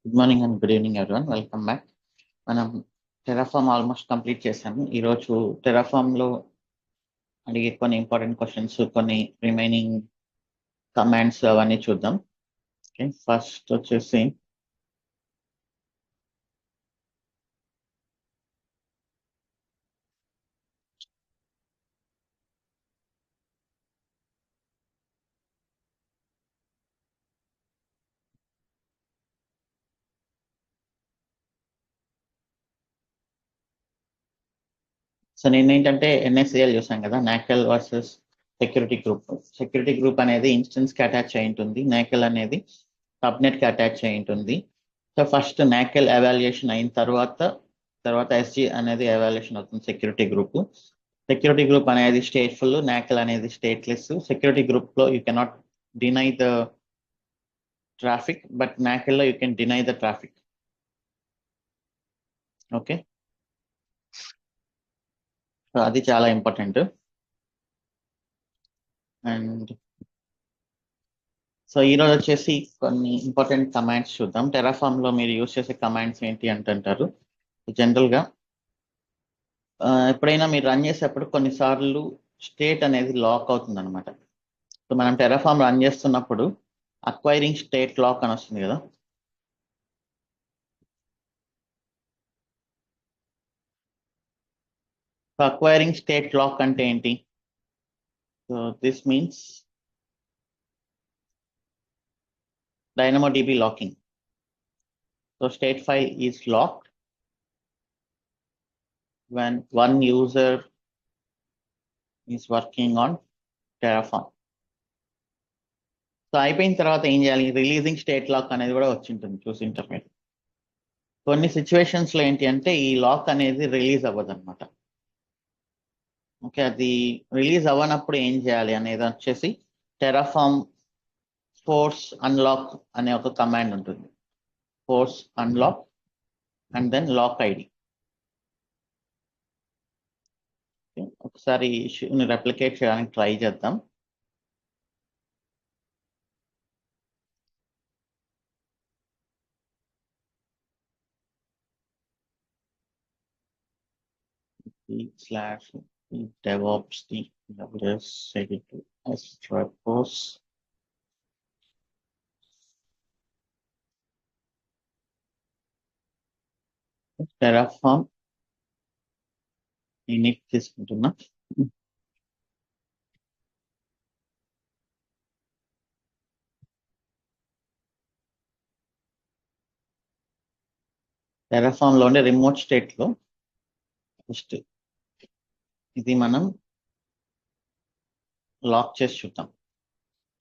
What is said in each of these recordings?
Good morning and good evening everyone, welcome back. మనం Terraform almost complete చేసాము. ఈరోజు టెరాఫామ్లో అడిగే కొన్ని ఇంపార్టెంట్ క్వశ్చన్స్, కొన్ని రిమైనింగ్ కమాండ్స్ అవన్నీ చూద్దాం. ఓకే, ఫస్ట్ వచ్చేసి నేనేంటంటే ఎన్ఎస్ఏఎల్ చూసాం కదా, NACL versus security group. Security group అనేది ఇన్స్టెన్స్కి అటాచ్ అయి ఉంటుంది, నాకెల్ అనేది సబ్నెట్కి అటాచ్ అయి ఉంటుంది. సో ఫస్ట్ నాకెల్ ఎవాల్యుయేషన్ అయిన తర్వాత ఎస్జీ అనేది ఎవాల్యుయేషన్ అవుతుంది సెక్యూరిటీ గ్రూప్. సెక్యూరిటీ గ్రూప్ అనేది స్టేట్ఫుల్, నాకెల్ అనేది స్టేట్లెస్. సెక్యూరిటీ గ్రూప్ లో you cannot deny the traffic, but NACL లో you can deny the traffic. Okay, so అది చాలా ఇంపార్టెంట్. అండ్ సో ఈరోజు వచ్చేసి కొన్ని ఇంపార్టెంట్ కమాండ్స్ చూద్దాం. టెరాఫామ్ లో మీరు యూజ్ చేసే కమాండ్స్ ఏంటి అంటారు. జనరల్ గా ఎప్పుడైనా మీరు రన్ చేసేటప్పుడు కొన్నిసార్లు స్టేట్ అనేది లాక్ అవుతుంది అనమాట. సో మనం టెరాఫామ్ రన్ చేస్తున్నప్పుడు అక్వైరింగ్ స్టేట్ లాక్ అని వస్తుంది కదా. సో అక్వైరింగ్ స్టేట్ లాక్ అంటే ఏంటి? So this means DynamoDB locking. So state file is locked when one user is working on Terraform. So అయిపోయిన తర్వాత ఏం చేయాలి? రిలీజింగ్ స్టేట్ లాక్ అనేది కూడా వచ్చింటుంది, చూసింటారు మీరు. కొన్ని సిచ్యువేషన్స్ లో ఏంటి అంటే ఈ లాక్ అనేది రిలీజ్ అవ్వదు అనమాట. ఓకే, అది రిలీజ్ అవ్వనప్పుడు ఏం చేయాలి అనేది వచ్చేసి టెరాఫామ్ ఫోర్స్ అన్లాక్ అనే ఒక కమాండ్ ఉంటుంది. Force unlock and then lock ID. ఒకసారి ఇష్యూని రెప్లికేట్ చేయడానికి ట్రై చేద్దాం. slash DevOps AWS to S-Repos. Terraform init తీసుకుంటున్నా. టెరాఫామ్ లోనే రిమోట్ స్టేట్ లో ఫస్ట్ ఇది మనం లాక్ చేసి చూద్దాం.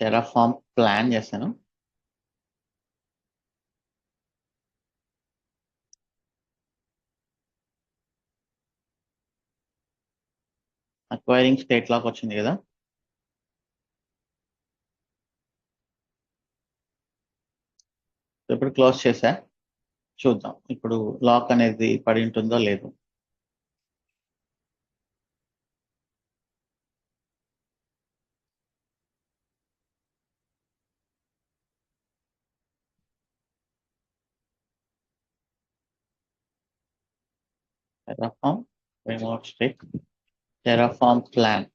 టెరాఫామ్ ప్లాన్ చేశాను. అక్వైరింగ్ స్టేట్ లాక్ వచ్చింది కదా. ఇప్పుడు క్లోజ్ చేసా, చూద్దాం ఇప్పుడు లాక్ అనేది పడి ఉంటుందో లేదో. Terraform remote state Terraform plan.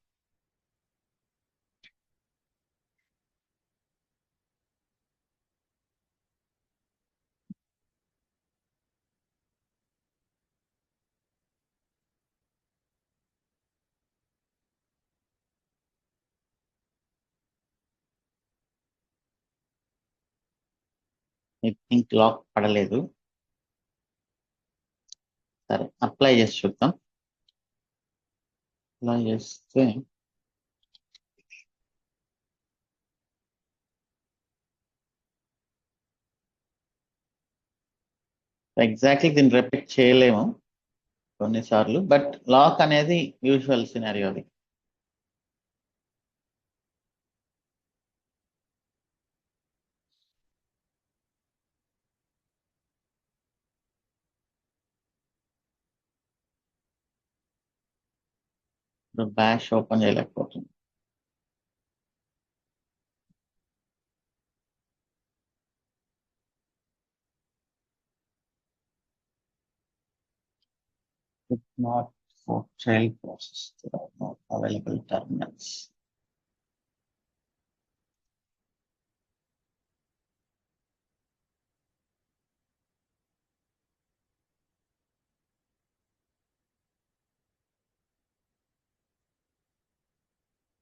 I think lock పడలేదు. సరే, అప్లై చేసి చూద్దాం. అప్లై చేస్తే ఎగ్జాక్ట్లీ దీన్ని రిపీట్ చేయలేము కొన్నిసార్లు, బట్ లాక్ అనేది యూజువల్ సినారియో. అది బ్యాష్ ఓపెన్ చేయలేకపోతుంది. If not for child process, there are no available terminals.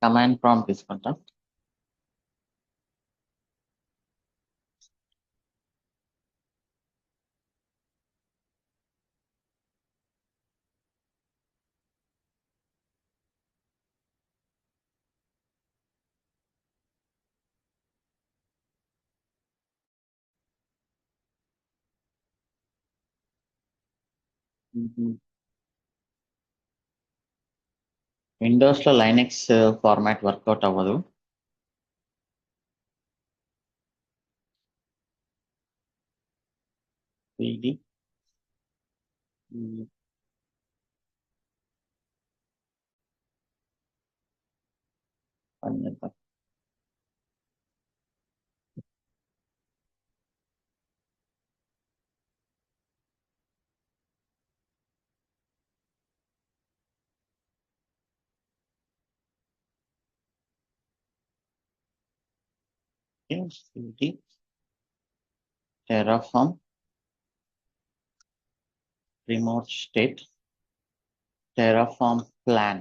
Command prompt తీసుకుంటా. విండోస్ లో లైనెక్స్ ఫార్మాట్ వర్కౌట్ అవ్వదు. ఇది పని చేద్దాం. ఇది Terraform remote state Terraform plan.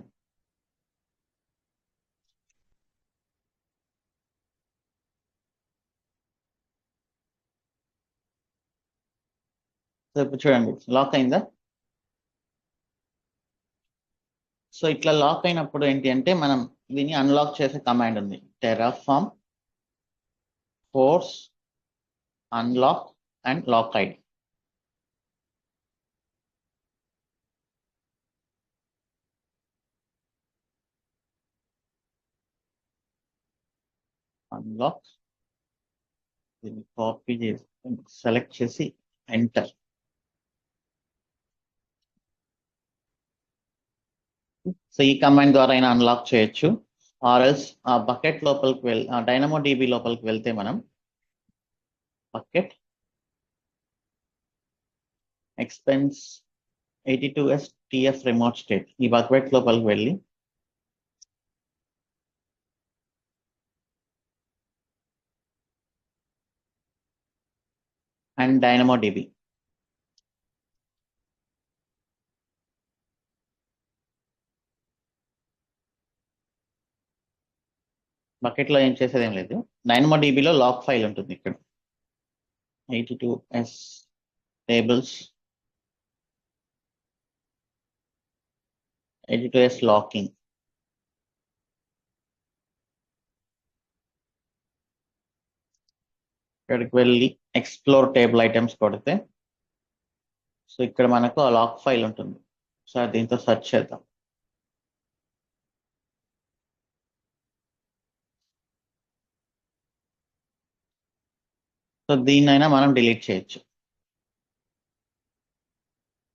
So ఇప్పుడు చూడండి లాక్ అయిందా. సో ఇట్లా లాక్ అయినప్పుడు ఏంటి అంటే మనం దీన్ని అన్లాక్ చేసే కమాండ్ ఉంది. Terraform force unlock and lock ID. Unlock దీన్ని కాపీ చేసి సెలెక్ట్ చేసి ఎంటర్. సో ఈ కమాండ్ ద్వారా అయినా అన్లాక్ చేయొచ్చు. ఆర్ఎల్స్ ఆ బకెట్ లోపలికి డైనమో డిబి లోపలికి వెళ్తే మనం bucket expense 82s TF remote state ఈ బకెట్ లోపలికి వెళ్ళి అండ్ డైనమో డిబి బకెట్ లో ఏం చేసేది ఏం లేదు. డైనమో డిబిలో లాక్ ఫైల్ ఉంటుంది ఇక్కడ 82s tables 82s locking. ఇక్కడికి వెళ్ళి ఎక్స్ప్లోర్ టేబుల్ ఐటమ్స్ కొడితే సో ఇక్కడ మనకు ఆ లాక్ ఫైల్ ఉంటుంది. సో దీంతో సెర్చ్ చేద్దాం. సో దీన్నైనా మనం డిలీట్ చేయొచ్చు.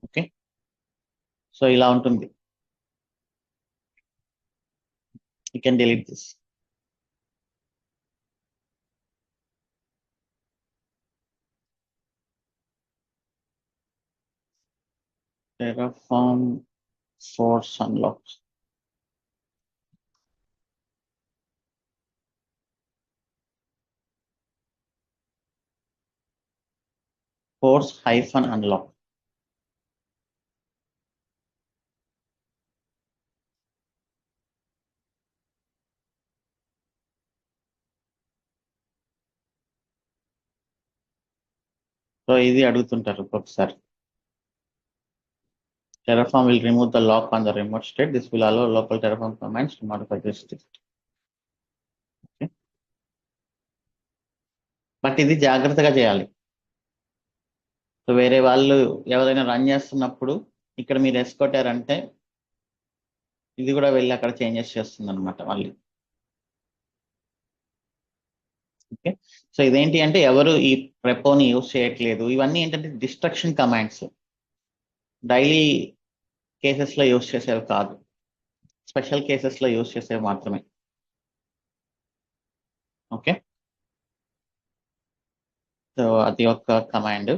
ఓకే, సో ఇలా ఉంటుంది. You can delete this. Terraform force unlock. Force hyphen unlock. So ఇది అడుగుతుంటారు ఒక్కొక్కసారి. Terraform will remove the lock on the remote state. This will allow local Terraform commands to modify this state. Okay. But ఇది జాగ్రత్తగా చేయాలి. So వేరే వాళ్ళు ఎవరైనా run చేస్తున్నప్పుడు ఇక్కడ మీరు ఎస్ కొట్టారంటే ఇది కూడా వెళ్ళి అక్కడ చేంజెస్ చేస్తుంది అనమాట మళ్ళీ. ఓకే, సో ఇదేంటి అంటే ఎవరు ఈ ప్రెపోని యూజ్ చేయట్లేదు. ఇవన్నీ ఏంటంటే డిస్ట్రక్షన్ కమాండ్స్, డైలీ కేసెస్లో యూజ్ చేసేవి కాదు, స్పెషల్ కేసెస్లో యూజ్ చేసేవి మాత్రమే. ఓకే, సో అది ఒక కమాండ్.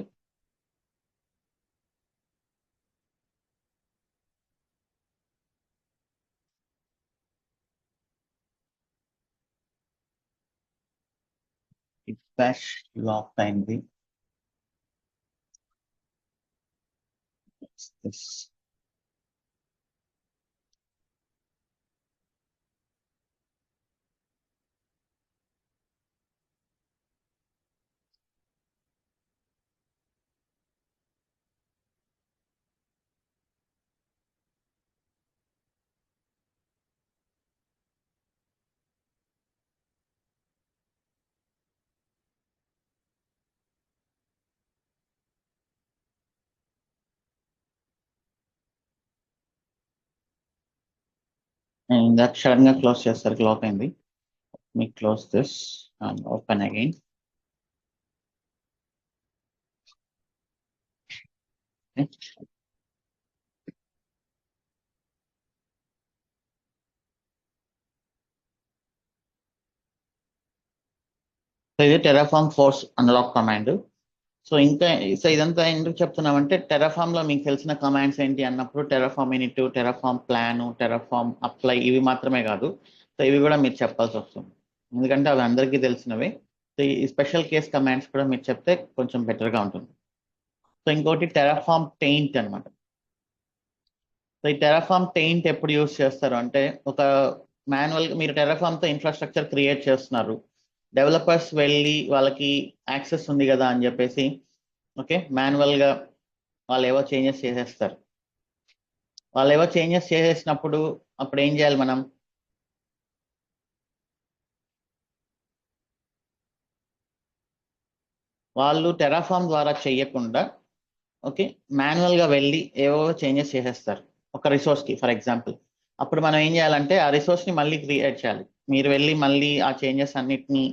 బ్యాష్ లాక్ అయింది. ఇందాక సడన్ గా క్లోజ్ చేస్తారు, లాక్ అయింది. మీ close this and open again. ఇది Terraform force unlock command. So ఇదంతా ఎందుకు చెప్తున్నామంటే, టెరాఫామ్ లో మీకు తెలిసిన కమాండ్స్ ఏంటి అన్నప్పుడు Terraform in it, Terraform plan, Terraform apply ఇవి మాత్రమే కాదు, సో ఇవి కూడా మీరు చెప్పాల్సి వస్తుంది. ఎందుకంటే అవి అందరికీ తెలిసినవి. సో ఈ స్పెషల్ కేస్ కమాండ్స్ కూడా మీరు చెప్తే కొంచెం బెటర్గా ఉంటుంది. సో ఇంకోటి టెరాఫామ్ పెయింట్ అనమాట. సో ఈ టెరాఫామ్ పెయింట్ ఎప్పుడు యూజ్ చేస్తారు అంటే, ఒక మాన్యువల్గా మీరు టెరాఫామ్తో ఇన్ఫ్రాస్ట్రక్చర్ క్రియేట్ చేస్తున్నారు, డెవలపర్స్ వెళ్ళి వాళ్ళకి యాక్సెస్ ఉంది కదా అని చెప్పేసి ఓకే మాన్యువల్గా వాళ్ళు ఏవో చేంజెస్ చేసేస్తారు. వాళ్ళు ఏవో చేంజెస్ చేసేసినప్పుడు అప్పుడు ఏం చేయాలి మనం? వాళ్ళు టెరాఫామ్ ద్వారా చేయకుండా ఓకే మాన్యువల్గా వెళ్ళి ఏవో చేంజెస్ చేసేస్తారు ఒక రిసోర్స్కి ఫర్ ఎగ్జాంపుల్. అప్పుడు మనం ఏం చేయాలంటే ఆ రిసోర్స్ని మళ్ళీ క్రియేట్ చేయాలి. మీరు వెళ్ళి మళ్ళీ ఆ చేంజెస్ అన్నిటినీ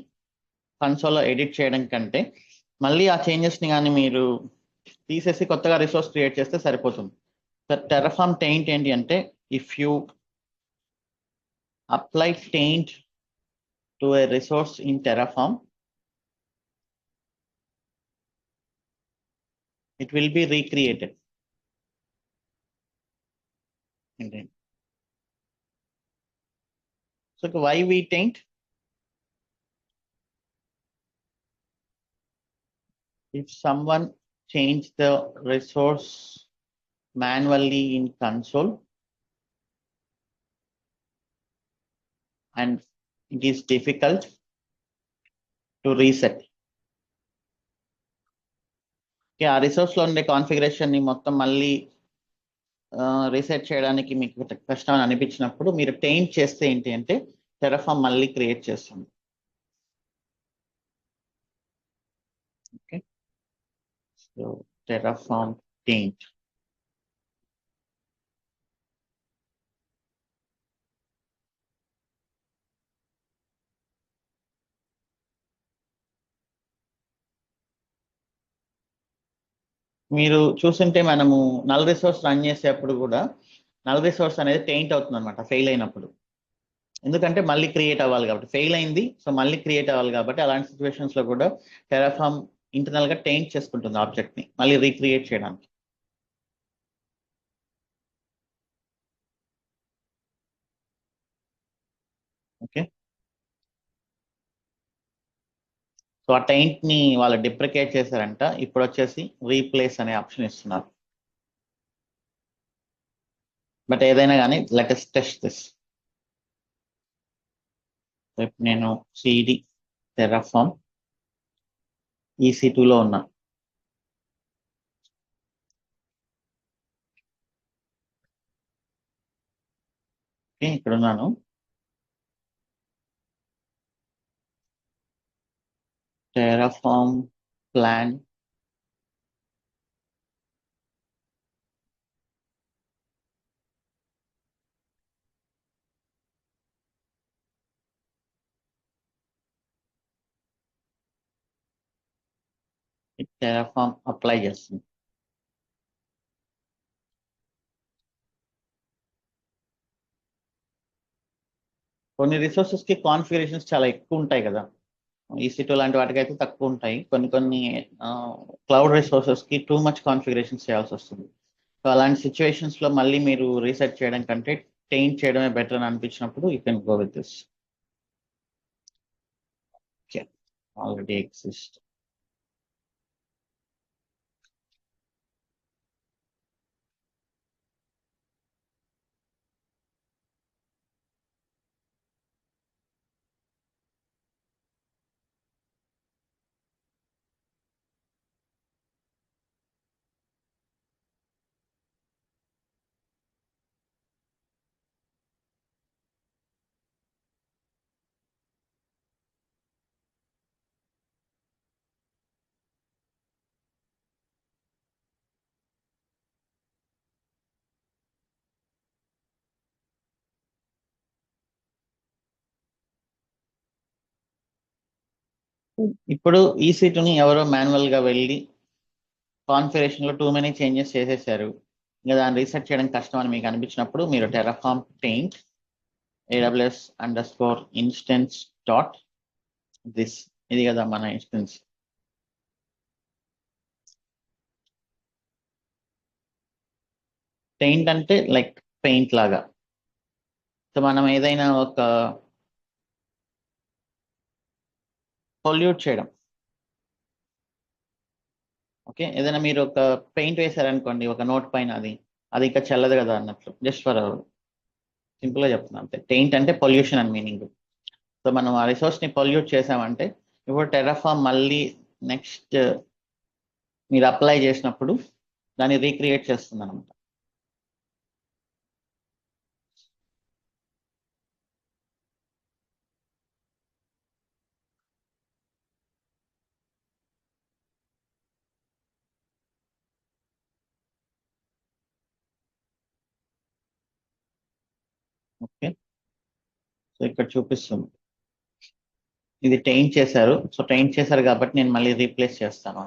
కన్సోల్లో ఎడిట్ చేయడం కంటే మళ్ళీ ఆ చేంజెస్ని కానీ మీరు తీసేసి కొత్తగా రిసోర్స్ క్రియేట్ చేస్తే సరిపోతుంది. టెరాఫామ్ టెయింట్ ఏంటి అంటే, if you apply taint to a resource in Terraform, it will be recreated. So why we taint? If someone change the resource manually in console and it is difficult to reset. ఆ resource లో ఉండే configuration ని మొత్తం మళ్ళీ reset చేయడానికి మీకు కష్టం అని అనిపించినప్పుడు మీరు టెయింట్ చేస్తే ఏంటి అంటే టెరాఫామ్ మళ్ళీ క్రియేట్ చేస్తుంది. Okay, so Terraform taint. మీరు చూస్తుంటే మనము నల్ రిసోర్స్ రన్ చేసేటప్పుడు కూడా నల్ రిసోర్స్ అనేది టెయింట్ అవుతుంది అనమాట ఫెయిల్ అయినప్పుడు. ఎందుకంటే మళ్ళీ క్రియేట్ అవ్వాలి కాబట్టి, ఫెయిల్ అయింది సో మళ్ళీ క్రియేట్ అవ్వాలి కాబట్టి అలాంటి సిచ్యువేషన్స్ లో కూడా టెరాఫామ్ ఇంటర్నల్ గా టెయింట్ చేసుకుంటుంది ఆబ్జెక్ట్ ని మళ్ళీ రీక్రియేట్ చేయడానికి. ఓకే, సో ఆ టెయింట్ ని వాళ్ళు డిప్రికేట్ చేశారంట, ఇప్పుడు వచ్చేసి రీప్లేస్ అనే ఆప్షన్ ఇస్తున్నారు. బట్ ఏదైనా కానీ లెట్ us టెస్ట్ దిస్. ఇప్పుడు నేను సిడి టెరాఫామ్ EC2 లో ఉన్నా. ఓకే, ఇక్కడ ఉన్నాను. టెరాఫామ్ ప్లాన్ టెరాఫామ్ అప్లై చేస్తుంది. కొన్ని రిసోర్సెస్ కి కాన్ఫిగరేషన్స్ చాలా ఎక్కువ ఉంటాయి కదా, EC2 లాంటి వాటికి అయితే తక్కువ ఉంటాయి. కొన్ని క్లౌడ్ రిసోర్సెస్ కి టూ మచ్ కాన్ఫిగరేషన్స్ చేయాల్సి వస్తుంది. సో అలాంటి సిచ్యువేషన్స్ లో మళ్ళీ మీరు రీసెట్ చేయడం కంటే టెయింట్ చేయడమే బెటర్ అని అనిపించినప్పుడు you can go with this. Okay, already exist. ఇప్పుడు EC2ని ఎవరో మాన్యువల్ గా వెళ్ళి కాన్ఫిగరేషన్ లో టూ మెనీ చేంజెస్ చేసేసారు, ఇంకా దాన్ని రీసెట్ చేయడం కష్టం అని మీకు అనిపించినప్పుడు మీరు Terraform paint aws_instance dot this, ఇది కదా మన ఇన్స్టెన్స్. పెయింట్ అంటే లైక్ పెయింట్ లాగా. సో మనం ఏదైనా ఒక పొల్యూట్ చేయడం, ఓకే, ఏదైనా మీరు ఒక పెయింట్ వేశారనుకోండి ఒక నోట్ పైన, అది ఇంకా చెల్లదు కదా అన్నట్లు, జస్ట్ ఫర్ సింపుల్ గా చెప్తున్నాను అంతే. పెయింట్ అంటే పొల్యూషన్ అని మీనింగ్. సో మనం ఆ రిసోర్స్ ని పొల్యూట్ చేసామంటే ఇప్పుడు టెర్రాఫార్మ్ మళ్ళీ నెక్స్ట్ మీరు అప్లై చేసినప్పుడు దాన్ని రీక్రియేట్ చేస్తుంది అనమాట. ఓకే, సో ఇక్కడ చూపిస్తుంది ఇది టెయింట్ చేశారు. సో టెయింట్ చేశారు కాబట్టి నేను మళ్ళీ రీప్లేస్ చేస్తాను.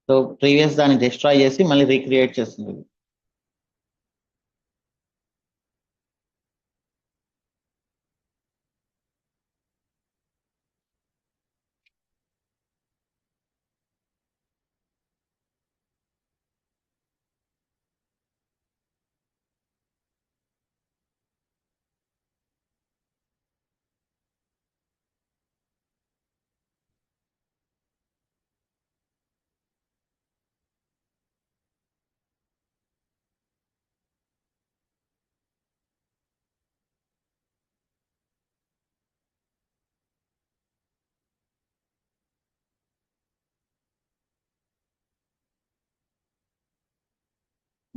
సో ప్రీవియస్ దాన్ని డిస్ట్రాయ్ చేసి మళ్ళీ రీక్రియేట్ చేస్తుంది.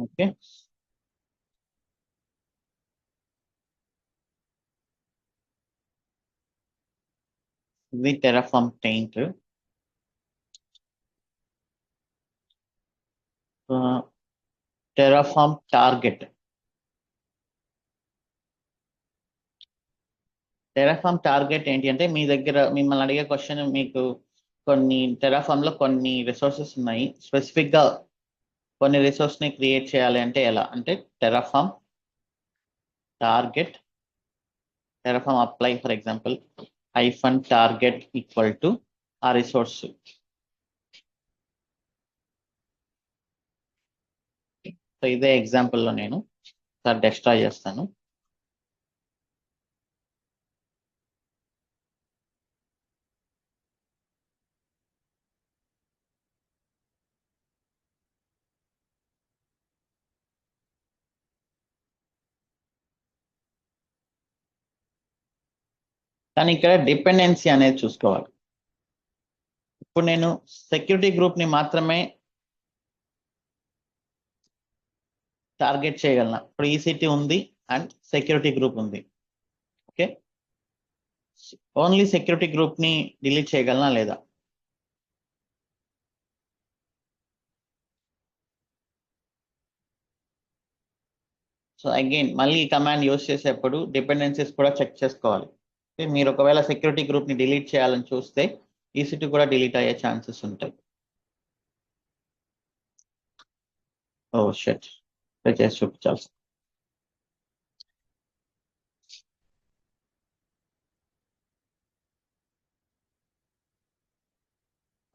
ఓకే, ఇది Terraform paint. Terraform target. Terraform target ఏంటి అంటే మీ దగ్గర మిమ్మల్ని అడిగే క్వశ్చన్, మీకు కొన్ని టెర్రాఫార్మ్ లో కొన్ని రిసోర్సెస్ ఉన్నాయి, స్పెసిఫిక్ గా కొన్ని రిసోర్స్ ని క్రియేట్ చేయాలి అంటే ఎలా అంటే Terraform target, Terraform apply for example -target equal to ఆ రిసోర్స్. సో ఇదే ఎగ్జాంపుల్లో నేను సార్ డిస్ట్రాయ్ చేస్తాను. కానీ ఇక్కడ డిపెండెన్సీ అనేది చూసుకోవాలి. ఇప్పుడు నేను సెక్యూరిటీ గ్రూప్ ని మాత్రమే టార్గెట్ చేయగలను. ఇప్పుడు EC2 ఉంది అండ్ సెక్యూరిటీ గ్రూప్ ఉంది. ఓకే, ఓన్లీ సెక్యూరిటీ గ్రూప్ ని డిలీట్ చేయగలనా లేదా? సో అగైన్ మళ్ళీ ఈ కమాండ్ యూస్ చేసేప్పుడు డిపెండెన్సీస్ కూడా చెక్ చేసుకోవాలి. మీరు ఒకవేళ సెక్యూరిటీ గ్రూప్ ని డిలీట్ చేయాలని చూస్తే EC2 కూడా డిలీట్ అయ్యే ఛాన్సెస్ ఉంటాయి. ఓ షట్, చేసి చూపించాల్సి.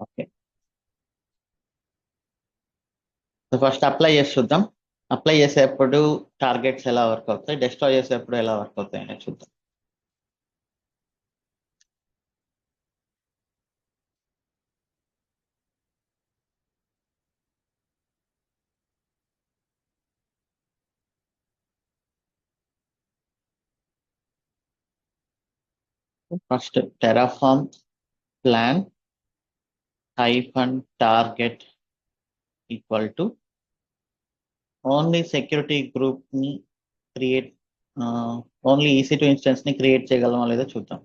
ఓకే, సో ఫస్ట్ అప్లై చేసి చూద్దాం. అప్లై చేసేప్పుడు టార్గెట్స్ ఎలా వర్క్ అవుతాయి, డిస్ట్రాయ్ చేసేప్పుడు ఎలా వర్క్ అవుతాయి అనేది చూద్దాం. First Terraform plan -target equal to only security group ని క్రియేట్, ఓన్లీ EC2 ఇన్స్టెన్స్ ని క్రియేట్ చేయగలమా లేదో చూద్దాం.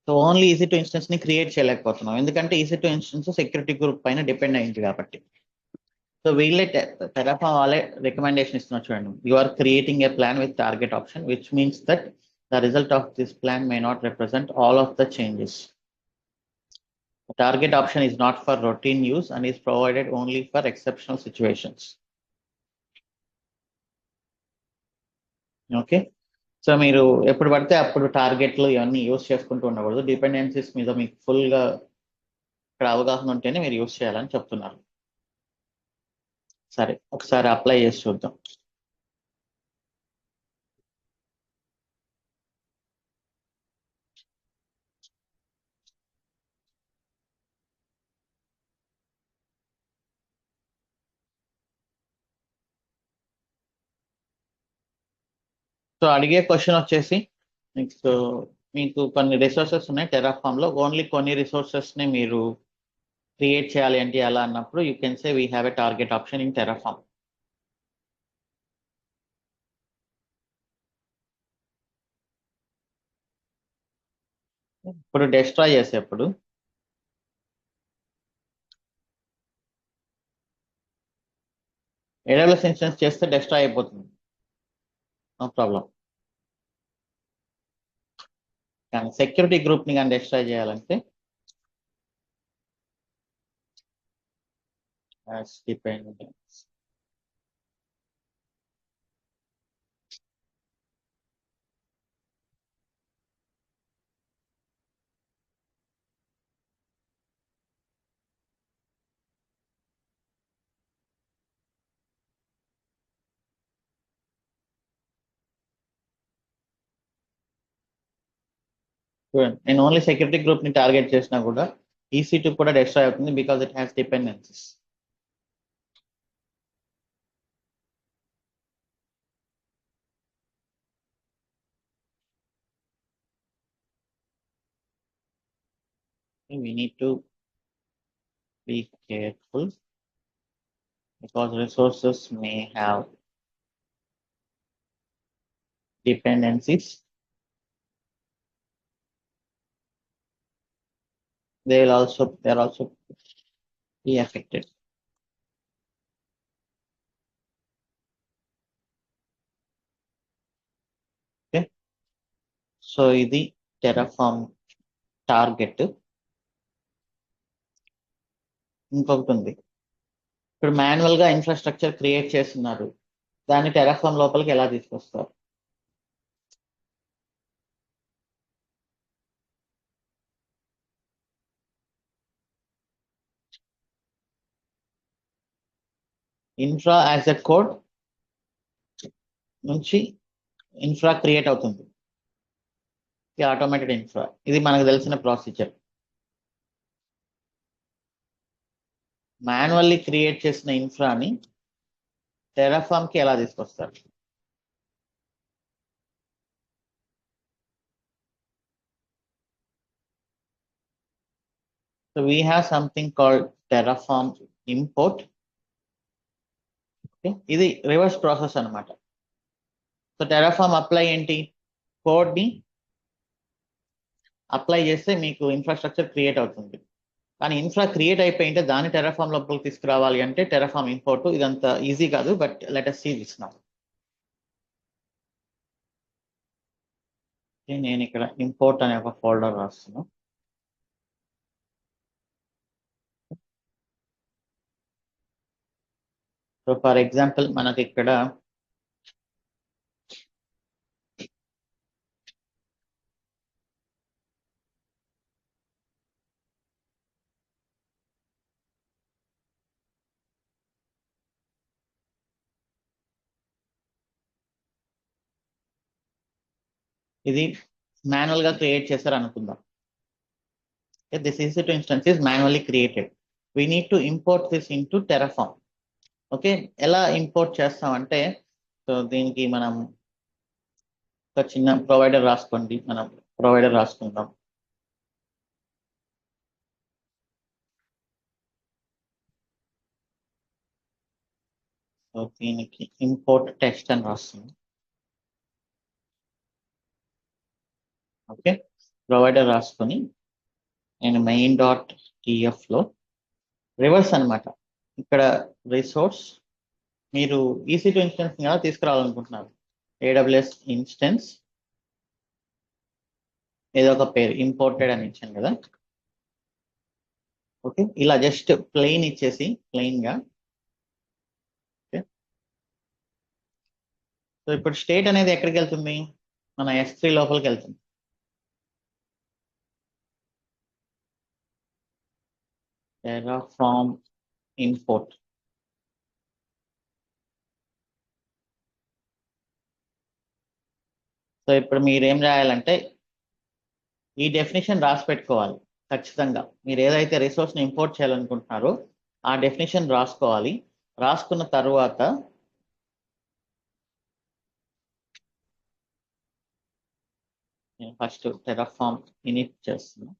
సో ఓన్లీ EC2 ఇన్స్టెన్స్ ని క్రియేట్ చేయలేకపోతున్నాం, ఎందుకంటే EC2 ఇన్స్టెన్స్ సెక్యూరిటీ గ్రూప్ పైన డిపెండ్ అయింది కాబట్టి. సో వీళ్ళే టెరాఫార్మ్ వాళ్ళే రికమెండేషన్ ఇస్తున్నారు చూడండి. You are creating a plan with target option, which means that the result of this plan may not represent all of the changes. The target option is not for routine use and is provided only for exceptional situations. Okay, so మీరు ఎప్పుడు పడితే అప్పుడు టార్గెట్లు ఇవన్నీ use చేసుకుంటూ ఉండకూడదు. Dependencies మీద మీకు ఫుల్గా ఇక్కడ అవగాహన ఉంటేనే మీరు యూస్ చేయాలని చెప్తున్నారు. సరే, ఒకసారి అప్లై చేసి చూద్దాం. సో అడిగే క్వశ్చన్ వచ్చేసి, నెక్స్ట్ మీకు కొన్ని రిసోర్సెస్ ఉన్నాయి టెరాఫామ్ లో, ఓన్లీ కొన్ని రిసోర్సెస్ ని మీరు క్రియేట్ చేయాలి అంటే ఎలా అన్నప్పుడు you can say we have a target option in Terraform. ఇప్పుడు డిస్ట్రాయ్ చేసేప్పుడు AWS ఇన్స్టెన్స్ చేస్తే డిస్ట్రాయ్ అయిపోతుంది, నో ప్రాబ్లం. కానీ సెక్యూరిటీ గ్రూప్ ని కానీ డిస్ట్రాయ్ చేయాలంటే డిపెండెన్స్. నేను ఓన్లీ సెక్యూరిటీ గ్రూప్ ని టార్గెట్ చేసినా కూడా EC2 కూడా డిస్ట్రాయ్ అవుతుంది, because it has dependencies. We need to be careful because resources may have dependencies. They're also be affected. Okay, so ఇది టెరాఫార్మ్ టార్గెట్. ఇంకొకటి ఉంది, ఇప్పుడు మాన్యువల్ గా ఇన్ఫ్రాస్ట్రక్చర్ క్రియేట్ చేస్తున్నారు, దాన్ని టెరాఫార్మ్ లోపలికి ఎలా తీసుకొస్తారు? ఇన్ఫ్రా యాజ్ ఎ కోడ్ నుంచి ఇన్ఫ్రా క్రియేట్ అవుతుంది, ఆటోమేటెడ్ ఇన్ఫ్రా. ఇది మనకు తెలిసిన ప్రొసీజర్. మాన్యువల్లీ క్రియేట్ చేసిన ఇన్ఫ్రాని టెరాఫార్మ్ కి ఎలా తీసుకొస్తారు? So we have something called Terraform import. Okay, ఇది రివర్స్ ప్రాసెస్ అన్నమాట. సో టెరాఫార్మ్ అప్లై ఏంటి, కోడ్ ని అప్లై చేస్తే మీకు ఇన్ఫ్రాస్ట్రక్చర్ క్రియేట్ అవుతుంది. కానీ ఇన్ఫ్రా క్రియేట్ అయిపోయింటే దాన్ని టెరాఫామ్ లోపలికి తీసుకురావాలి అంటే టెరాఫామ్ ఇంపోర్ట్ ఇదంతా ఈజీ కాదు, but let us see this now. నేను ఇక్కడ ఇంపోర్ట్ అనే ఒక ఫోల్డర్ రాస్తున్నాను. సో ఫర్ ఎగ్జాంపుల్ మనకి ఇక్కడ ఇది మాన్యువల్ గా క్రియేట్ చేశారు అనుకుందాం. This EC2 instance is manually created. We need to import this into Terraform. Okay, ఎలా ఇంపోర్ట్ చేస్తామంటే, సో దీనికి మనం ఒక చిన్న ప్రొవైడర్ రాసుకోండి. మనం ప్రొవైడర్ రాసుకుందాం. సో దీనికి ఇంపోర్ట్ టెస్ట్ అని రాస్తుంది. ఓకే, ప్రొవైడర్ రాసుకొని నేను main.tf లో రివర్స్ అన్నమాట. ఇక్కడ రిసోర్స్ మీరు EC2 ఇన్స్టెన్స్ ఎలా తీసుకురావాలనుకుంటున్నారు, AWS ఇన్స్టెన్స్ ఏదో ఒక పేరు ఇంపోర్టెడ్ అని ఇచ్చాను కదా. ఓకే, ఇలా జస్ట్ ప్లెయిన్ ఇచ్చేసి ప్లెయిన్ గా. ఓకే, సో ఇప్పుడు స్టేట్ అనేది ఎక్కడికి వెళ్తుంది, మన S3 లోపలికి వెళ్తుంది. Terraform import. సో ఇప్పుడు మీరు ఏం రాయాలంటే ఈ డెఫినేషన్ రాసి పెట్టుకోవాలి ఖచ్చితంగా. మీరు ఏదైతే రిసోర్స్ని ఇంపోర్ట్ చేయాలనుకుంటున్నారో ఆ డెఫినేషన్ రాసుకోవాలి. రాసుకున్న తర్వాత నేను ఫస్ట్ టెరాఫామ్ ఇనిట్ చేస్తున్నా.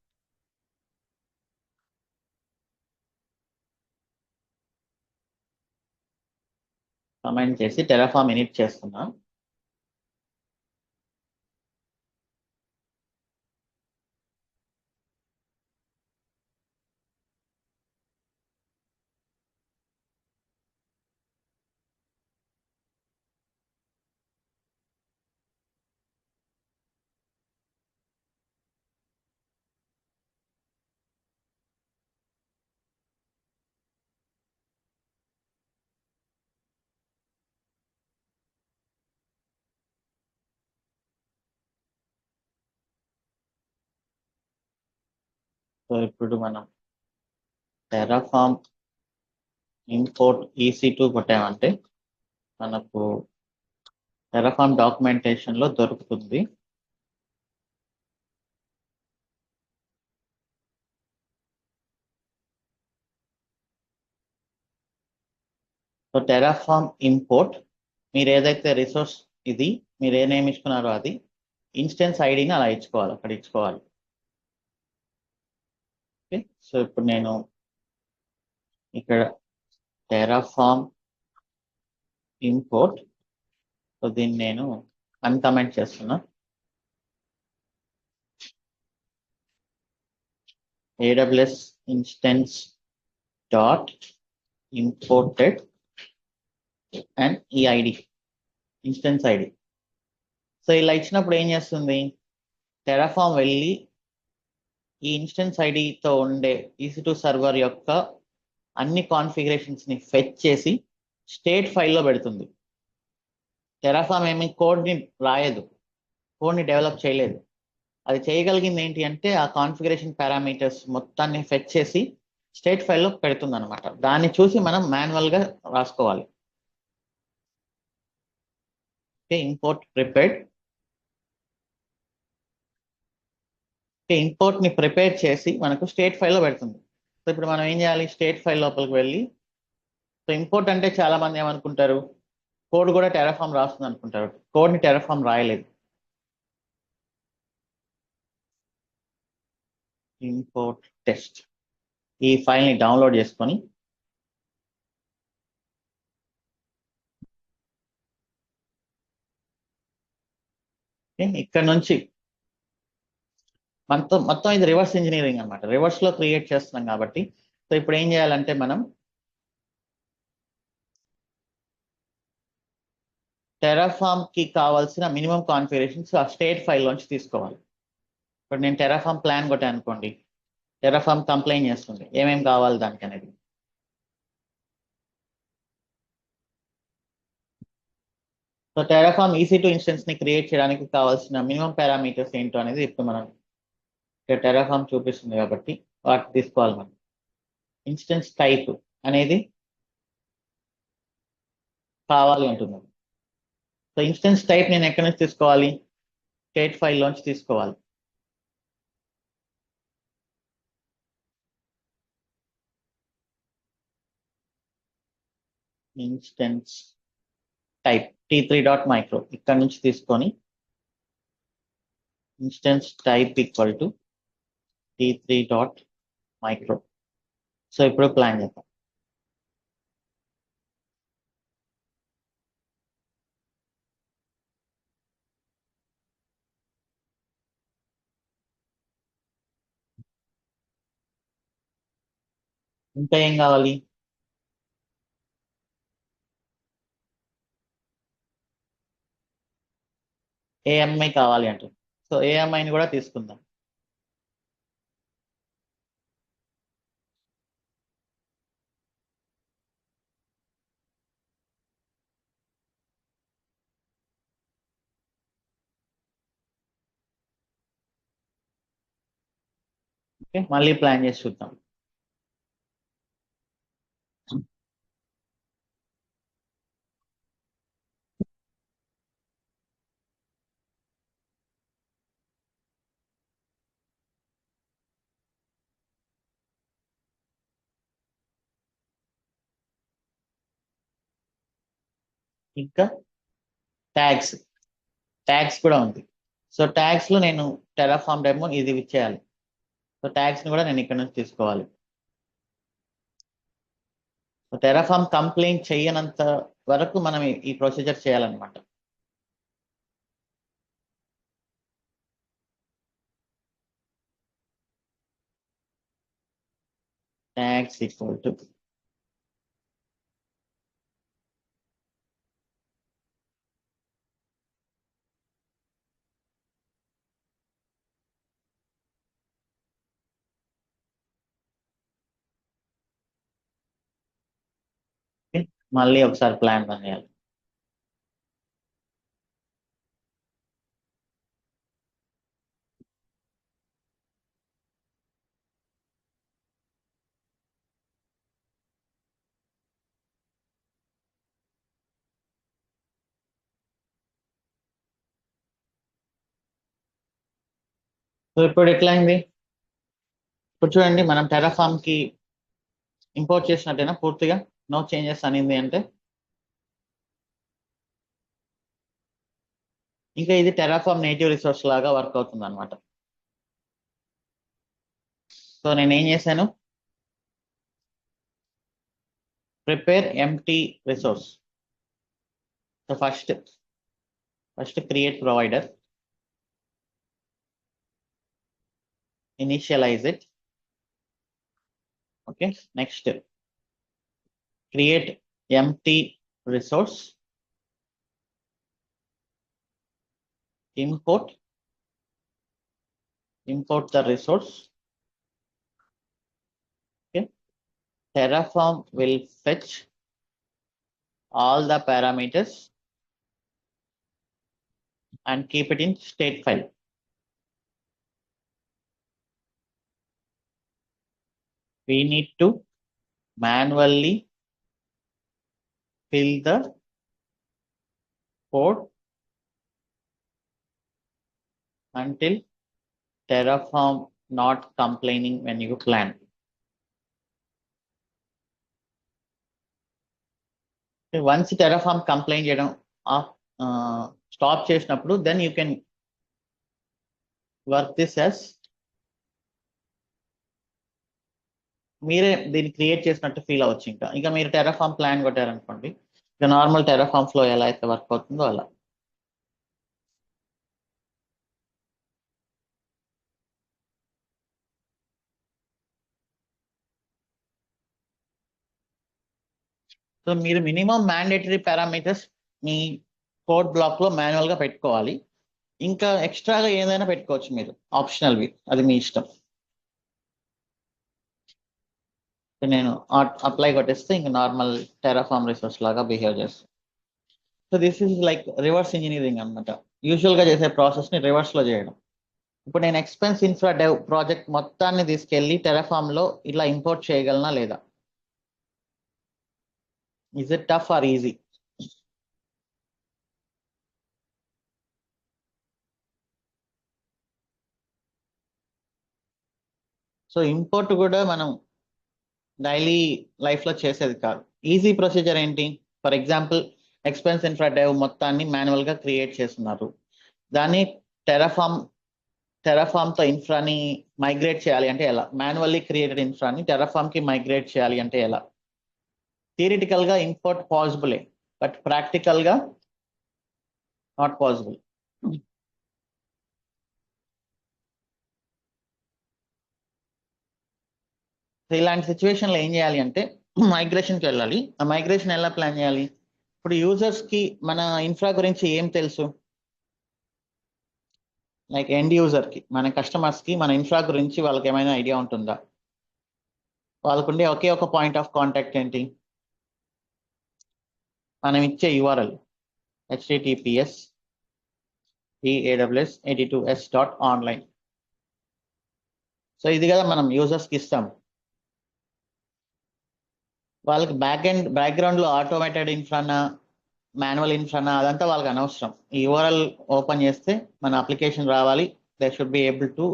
కమెంట్ చేసి టెరాఫామ్ ఇనిట్ చేస్తున్నా. సో ఇప్పుడు మనం టెరాఫామ్ ఇంపోర్ట్ EC2 కొట్టామంటే మనకు టెరాఫామ్ డాక్యుమెంటేషన్ లో దొరుకుతుంది. సో టెరాఫామ్ ఇంపోర్ట్ మీరు ఏదైతే రిసోర్స్ ఇది మీరు ఏ నేమ్ ఇచ్చుకున్నారో అది ఇన్స్టెన్స్ ఐడిని అలా ఇచ్చుకోవాలి, అక్కడ ఇచ్చుకోవాలి. ఓకే, సో ఇప్పుడు నేను ఇక్కడ టెరాఫామ్ ఇంపోర్ట్, సో దీన్ని నేను అన్కమెంట్ చేస్తున్నా. AWS instance dot imported and ఈ ఐడి ఇన్స్టెన్స్ ఐడి. సో ఇలా ఇచ్చినప్పుడు ఏం చేస్తుంది, టెరాఫామ్ వెళ్ళి ఈ ఇన్స్టెన్స్ ఐడితో ఉండే EC2 సర్వర్ యొక్క అన్ని కాన్ఫిగరేషన్స్ ని ఫెచ్ చేసి స్టేట్ ఫైల్లో పెడుతుంది. టెరాఫామ్ ఏమి కోడ్ని రాయదు, కోడ్ని డెవలప్ చేయలేదు. అది చేయగలిగింది ఏంటి అంటే ఆ కాన్ఫిగరేషన్ పారామీటర్స్ మొత్తాన్ని ఫెచ్ చేసి స్టేట్ ఫైల్లో పెడుతుంది అనమాట. దాన్ని చూసి మనం మాన్యువల్గా రాసుకోవాలి. Okay, import prepared. ఇంపోర్ట్ ని ప్రిపేర్ చేసి మనకు స్టేట్ ఫైల్లో పెడుతుంది. సో ఇప్పుడు మనం ఏం చేయాలి, స్టేట్ ఫైల్ లోపలికి వెళ్ళి, సో ఇంపోర్ట్ అంటే చాలా మంది ఏమనుకుంటారు కోడ్ కూడా టెరాఫామ్ రాస్తుంది అనుకుంటారు. కోడ్ని టెరాఫామ్ రాయలేదు. ఇంపోర్ట్ టెస్ట్ ఈ ఫైల్ని డౌన్లోడ్ చేసుకొని ఇక్కడ నుంచి మొత్తం ఇది రివర్స్ ఇంజనీరింగ్ అనమాట. రివర్స్ లో క్రియేట్ చేస్తున్నాం కాబట్టి. సో ఇప్పుడు ఏం చేయాలంటే మనం టెరాఫామ్ కి కావాల్సిన మినిమం కాన్ఫిగరేషన్స్ ఆ స్టేట్ ఫైల్ నుంచి తీసుకోవాలి. ఇప్పుడు నేను టెరాఫామ్ ప్లాన్ కొట్టాను అనుకోండి, టెరాఫామ్ కంప్లైంట్ చేస్తుంది ఏమేమి కావాలి దానికి అనేది. సో టెరాఫామ్ EC2 ఇన్స్టెన్స్ ని క్రియేట్ చేయడానికి కావాల్సిన మినిమం పారామీటర్స్ ఏంటో అనేది ఇప్పుడు మనం టెరాఫామ్ చూపిస్తుంది కాబట్టి వాటి తీసుకోవాలి. మనం ఇన్స్టెన్స్ టైప్ అనేది కావాలి అంటున్నాను. సో ఇన్స్టెన్స్ టైప్ నేను ఎక్కడి నుంచి తీసుకోవాలి? స్టేట్ ఫైల్ లోంచి తీసుకోవాలి. ఇన్స్టెన్స్ టైప్ t3.micro ఇక్కడ నుంచి తీసుకొని instance type equal to t3.micro. So ఇప్పుడు ప్లాన్ చేద్దాం. ఇంకా ఏం కావాలి? AMI కావాలి అంట. సో AMIని కూడా తీసుకుందాం. ఓకే, మళ్ళీ ప్లాన్ చేసి చూద్దాం. ఇంకా ట్యాగ్స్ కూడా ఉంది. సో ట్యాగ్స్ లో నేను టెరాఫామ్ డెమో ఇది ఇచ్చేయాలి. సో ట్యాగ్స్ ని కూడా నేను ఇక్కడ నుంచి తీసుకోవాలి. సో టెరాఫామ్ కంప్లైంట్ చేయనంత వరకు మనం ఈ ప్రొసీజర్ చేయాలన్నమాట. ట్యాగ్స్ ఈక్వల్ టు మళ్ళీ ఒకసారి ప్లాన్ రన్ చేయాలి. సో ఇప్పుడు ఎట్లా అయింది? ఇప్పుడు చూడండి, మనం టెరాఫామ్ కి ఇంపోర్ట్ చేసినట్టేనా పూర్తిగా? నో చేంజెస్ అనింది అంటే ఇంకా ఇది టెరాఫామ్ నేటివ్ రిసోర్స్ లాగా వర్క్ అవుతుంది అనమాట. సో నేను ఏం చేశాను? Prepare empty resource. So first create provider, initialize it. Okay, next create empty resource, import the resource. Okay, Terraform will fetch all the parameters and keep it in state file. We need to manually fill the code until Terraform not complaining when you plan. Once Terraform complain చేయడం stop చేసినప్పుడు then you can work this as మీరే దీన్ని create చేసినట్టు feel అవ్వచ్చు. ఇంకా మీరు Terraform plan కొట్టారనుకోండి, ఇక normal Terraform flow ఎలా అయితే వర్క్ అవుతుందో అలా. సో మీరు మినిమం మ్యాండేటరీ పారామీటర్స్ మీ కోడ్ బ్లాక్ లో మాన్యువల్ గా పెట్టుకోవాలి. ఇంకా ఎక్స్ట్రాగా ఏదైనా పెట్టుకోవచ్చు మీరు, ఆప్షనల్వి, అది మీ ఇష్టం. నేను అప్లై కొట్టేస్తే ఇంకా నార్మల్ టెరాఫార్మ్ రిసోర్స్ లాగా బిహేవ్ చేస్తాను. So this is like reverse engineering అనమాట. యూజువల్ గా చేసే ప్రాసెస్ ని రివర్స్ లో చేయడం. ఇప్పుడు నేను ఎక్స్పెన్స్ ఇన్ఫ్రా డెవ్ ప్రాజెక్ట్ మొత్తాన్ని తీసుకెళ్లి టెరాఫార్మ్ లో ఇలా ఇంపోర్ట్ చేయగలనా లేదా? Is it tough or easy? So import కూడా మనం డైలీ లైఫ్ లో చేసేది కాదు. ఈజీ ప్రొసీజర్ ఏంటి? For example expense infra dev మొత్తాన్ని మాన్యువల్ గా క్రియేట్ చేస్తున్నారు. దాన్ని టెరాఫామ్ తో ఇన్ఫ్రాని మైగ్రేట్ చేయాలి అంటే ఎలా? మాన్యువల్లీ క్రియేటెడ్ ఇన్ఫ్రాని టెరాఫామ్ కి మైగ్రేట్ చేయాలి అంటే ఎలా? థియరిటికల్ గా ఇంపోర్ట్ పాసిబులే, బట్ ప్రాక్టికల్ గా నాట్ పాసిబుల్. ఇలాంటి సిచ్యువేషన్ లో ఏం చేయాలి అంటే మైగ్రేషన్కి వెళ్ళాలి. ఆ మైగ్రేషన్ ఎలా ప్లాన్ చేయాలి? ఇప్పుడు యూజర్స్ కి మన ఇన్ఫ్రా గురించి ఏం తెలుసు? లైక్ ఎండ్ యూజర్ కి, మన కస్టమర్స్ కి మన ఇన్ఫ్రా గురించి వాళ్ళకి ఏమైనా ఐడియా ఉంటుందా? వాళ్ళకుండే ఒకే ఒక పాయింట్ ఆఫ్ కాంటాక్ట్ ఏంటి? మనం ఇచ్చే యూఆర్ఎల్ https aws82s.online. సో ఇది కదా మనం యూజర్స్ కి ఇస్తాం. వాళ్ళకి బ్యాక్గ్రౌండ్ లో ఆటోమేటెడ్ ఇన్ఫ్రానా మాన్యువల్ ఇన్ఫ్రానా అదంతా వాళ్ళకి అనవసరం. ఈ యూఆర్ఎల్ ఓపెన్ చేస్తే మన అప్లికేషన్ రావాలి, they should be able to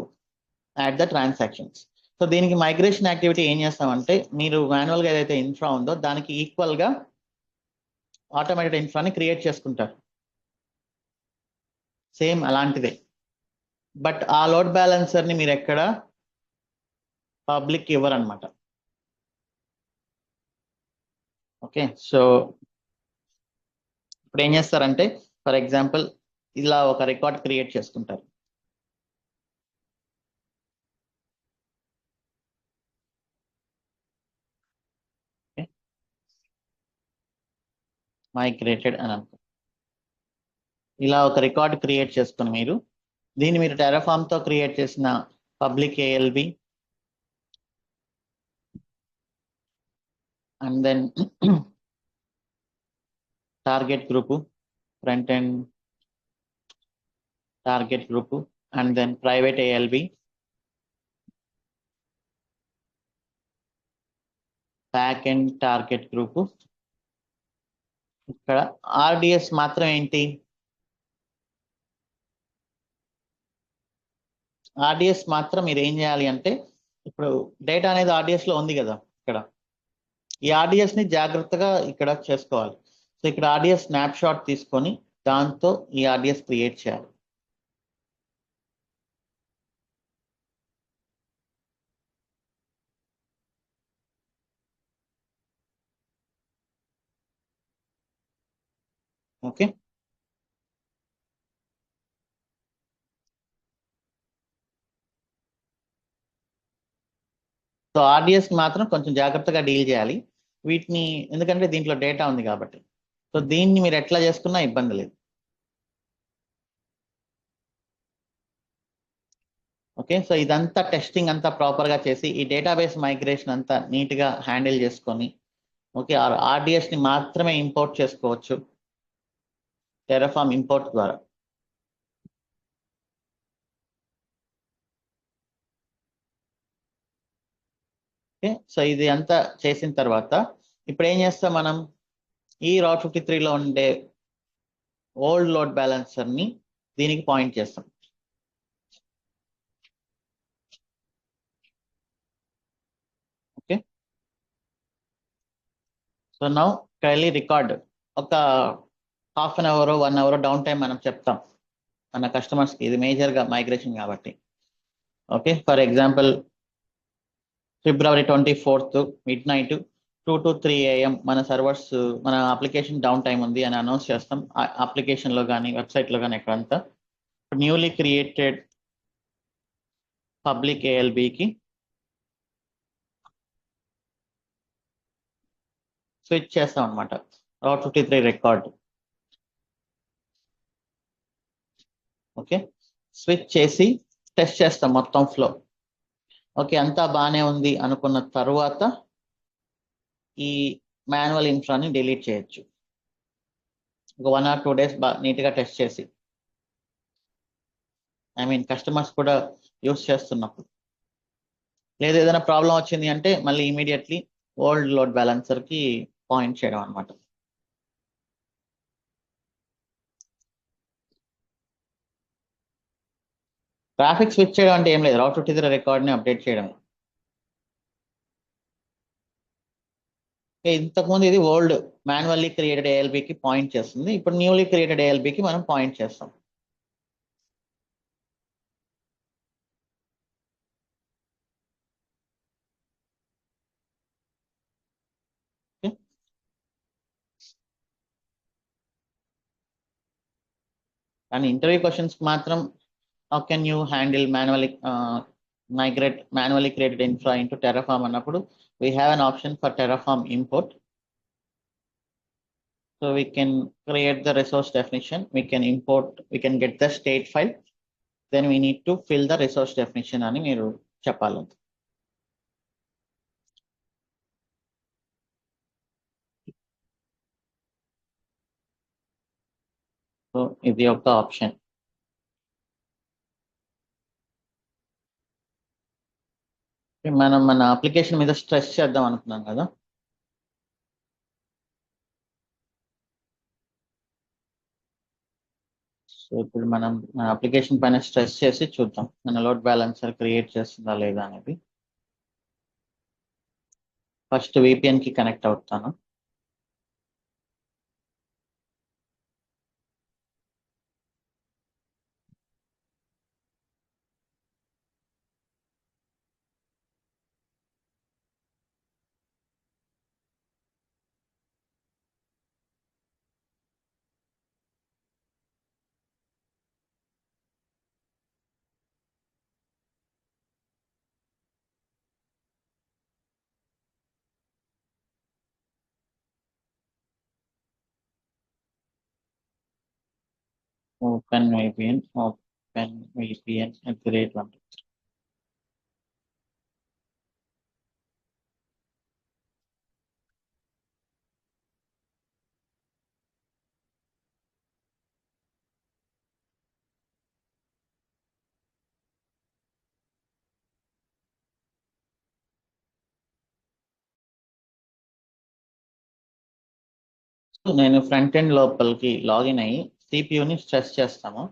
add the transactions. So దీనికి మైగ్రేషన్ యాక్టివిటీ ఏం చేస్తామంటే, మీరు మాన్యువల్గా ఏదైతే ఇన్ఫ్రా ఉందో దానికి ఈక్వల్గా ఆటోమేటెడ్ ఇన్ఫ్రాని క్రియేట్ చేసుకుంటారు. సేమ్ అలాంటిదే, బట్ ఆ లోడ్ బ్యాలెన్సర్ని మీరు ఎక్కడ పబ్లిక్ ఇవ్వరనమాట. ఓకే, సో ఇప్పుడు ఏం చేస్తారంటే, ఫర్ ఎగ్జాంపుల్ ఇలా ఒక రికార్డ్ క్రియేట్ చేసుకుంటారు. మైగ్రేటెడ్ అని అనుకో, ఇలా ఒక రికార్డ్ క్రియేట్ చేసుకుని దీన్ని మీరు టెరాఫామ్ తో క్రియేట్ చేసిన public ALB and then target group, front end target group, and then private ALB, back end target group. ఇక్కడ ఆర్డిఎస్ మాత్రం ఏంటి? ఆర్డిఎస్ మాత్రం మీరు ఏం చేయాలి అంటే, ఇప్పుడు డేటా అనేది ఆర్డిఎస్ లో ఉంది కదా, ఇక్కడ ఈ ఆర్డిఎస్ ని జాగ్రత్తగా ఇక్కడ చేసుకోవాలి. సో ఇక్కడ ఆర్డిఎస్ స్నాప్ షాట్ తీసుకొని దాంతో ఈ ఆర్డిఎస్ క్రియేట్ చేయాలి. ఓకే, సో ఆర్డిఎస్ మాత్రం కొంచెం జాగ్రత్తగా డీల్ చేయాలి వీటిని, ఎందుకంటే దీంట్లో డేటా ఉంది కాబట్టి. సో దీన్ని మీరు ఎట్లా చేసుకున్నా ఇబ్బంది లేదు. ఓకే, సో ఇదంతా టెస్టింగ్ అంతా ప్రాపర్గా చేసి ఈ డేటాబేస్ మైగ్రేషన్ అంతా నీట్గా హ్యాండిల్ చేసుకొని, ఓకే, ఆర్డిఎస్ని మాత్రమే ఇంపోర్ట్ చేసుకోవచ్చు టెరాఫామ్ ఇంపోర్ట్ ద్వారా. ఓకే, సో ఇది అంతా చేసిన తర్వాత ఇప్పుడు ఏం చేస్తాం మనం? ఈ రౌట్ 53లో ఉండే ఓల్డ్ లోడ్ బ్యాలెన్సర్ని దీనికి పాయింట్ చేస్తాం. ఓకే, సో నౌ కైలీ రికార్డ్ ఒక half an hour 1 hour down time మనం చెప్తాం మన కస్టమర్స్కి, ఇది మేజర్గా మైగ్రేషన్ కాబట్టి. Okay, for example February 24th midnight 2 to 3 AM మన సర్వర్స్, మన అప్లికేషన్ డౌన్ టైం ఉంది అని అనౌన్స్ చేస్తాం అప్లికేషన్లో కానీ వెబ్సైట్లో కానీ ఎక్కడంతా. న్యూలీ క్రియేటెడ్ పబ్లిక్ ఏఎల్బికి స్విచ్ చేస్తాం అనమాట రౌట్ 53 రికార్డ్. ఓకే, స్విచ్ చేసి టెస్ట్ చేస్తాం మొత్తం ఫ్లో. ఓకే, అంతా బాగానే ఉంది అనుకున్న తర్వాత ఈ మాన్యువల్ ఇన్ఫ్రాని డిలీట్ చేయొచ్చు. ఒక 1 or 2 days నీట్గా టెస్ట్ చేసి, ఐ మీన్ కస్టమర్స్ కూడా యూస్ చేస్తున్నప్పుడు. లేదు ఏదైనా ప్రాబ్లం వచ్చింది అంటే మళ్ళీ ఇమీడియట్లీ ఓల్డ్ లోడ్ బ్యాలెన్సర్కి పాయింట్ చేయడం అనమాట. ట్రాఫిక్ స్విచ్ చేయడం అంటే ఏం లేదు, రౌట్ 53 రికార్డ్ని అప్డేట్ చేయడం. ఇంతకుముందు ఇది ఓల్డ్ మాన్యువల్లీ క్రియేటెడ్ ఏఎల్బికి పాయింట్ చేస్తుంది, ఇప్పుడు న్యూలీ క్రియేటెడ్ ఏఎల్బికి మనం పాయింట్ చేస్తాం. కానీ ఇంటర్వ్యూ క్వశ్చన్స్ మాత్రం how can you handle migrate manually created infra into Terraform అన్నప్పుడు we have an option for Terraform import. So we can create the resource definition, we can import, we can get the state file, then we need to fill the resource definition అని మీరు చెప్పాలి. So ఇది ఒక option. మనం మన application మీద stress చేద్దాం అనుకున్నాం కదా. సో ఇప్పుడు మనం మన అప్లికేషన్ పైన స్ట్రెస్ చేసి చూద్దాం మన లోడ్ బ్యాలెన్సర్ క్రియేట్ చేస్తుందా లేదా అనేది. ఫస్ట్ విపిఎన్ కి కనెక్ట్ అవుతాను. Open VPN @1. నేను ఫ్రంట్ ఎండ్ లోపలికి లాగిన్ అయ్యి సిపియుని స్ట్రెస్ చేస్తాము.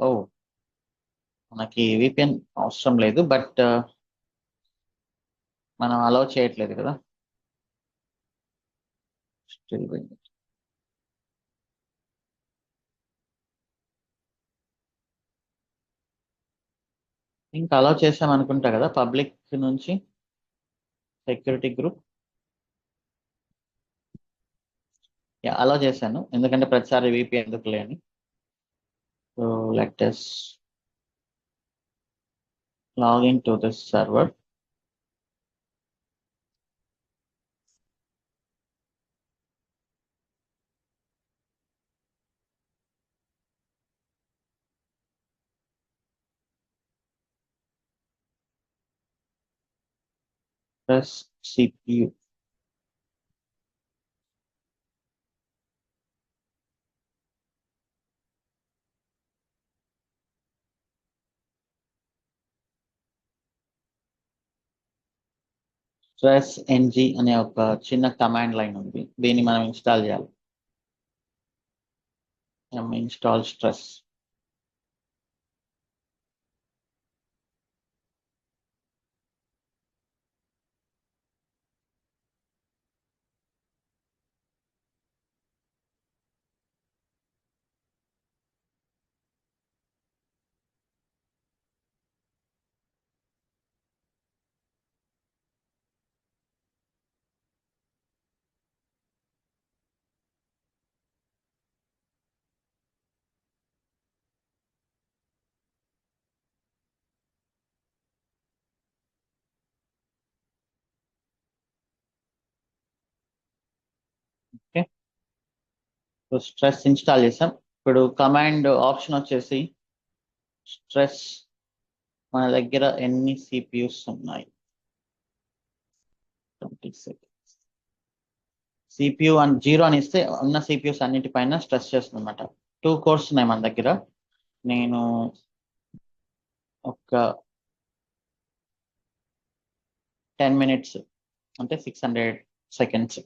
ఓ, మనకి విపిఎన్ అవసరం లేదు, బట్ మనం అలౌ చేయట్లేదు కదా. స్టిల్ ఇంకా అలౌ చేసాం అనుకుంటా కదా పబ్లిక్ నుంచి సెక్యూరిటీ గ్రూప్. అలౌ చేశాను ఎందుకంటే ప్రతిసారి విపిఎన్ ఎందుకు లేని. So let us log into this server. Press CPU. stress ng అనే ఒక చిన్న కమాండ్ లైన్ ఉంది, దీన్ని మనం ఇన్స్టాల్ చేయాలి. Install stress. Okay, so stress install చేసాం. ఇప్పుడు కమాండ్ ఆప్షన్ వచ్చేసి స్ట్రెస్, మన దగ్గర ఎన్ని సిపియూస్ ఉన్నాయి, 26. సిపియు అని 0 అని ఇస్తే ఉన్న సిపియూస్ అన్నిటిపైన స్ట్రెస్ చేస్తుంది అనమాట. 2 కోర్స్ ఉన్నాయి మన దగ్గర. నేను ఒక 10 మినిట్స్ అంటే 600 సెకండ్స్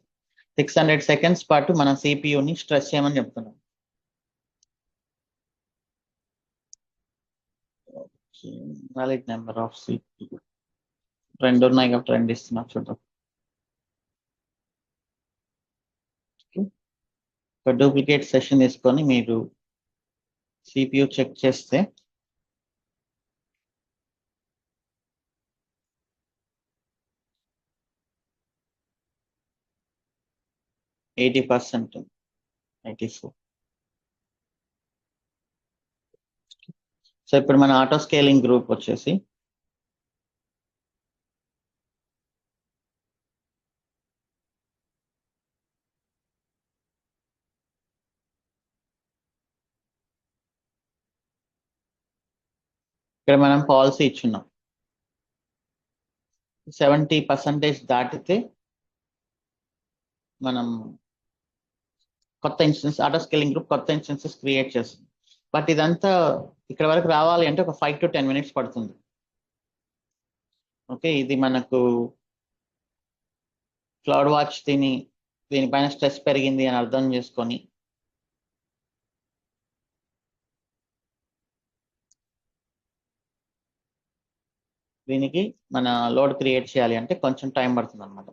600 సెకండ్స్ పాటు మన సిపియుని స్ట్రెస్ చేయమని చెప్తున్నాం. వాలిడ్ నెంబర్ ఆఫ్ సిపియు 2 ఉన్నాయి కాబట్టి 2 ఇస్తున్నా చూద్దాం. ఒక డూప్లికేట్ సెషన్ తీసుకొని మీరు సిపియు చెక్ చేస్తే %80, 84. సో ఇప్పుడు మన ఆటో స్కేలింగ్ గ్రూప్ వచ్చేసి ఇక్కడ మనం పాలసీ ఇచ్చున్నాం. 70% దాటితే మనం కొత్త ఇన్స్టెన్స్ ఆటో స్కేలింగ్ గ్రూప్ కొత్త ఇన్స్టెన్సెస్ క్రియేట్ చేస్తుంది. బట్ ఇదంతా ఇక్కడ వరకు రావాలి అంటే ఒక 5 to 10 minutes పడుతుంది. ఓకే, ఇది మనకు క్లౌడ్ వాచ్ దీనిపైన స్ట్రెస్ పెరిగింది అని అర్థం చేసుకొని దీనికి మన లోడ్ క్రియేట్ చేయాలి అంటే కొంచెం టైం పడుతుంది అనమాట.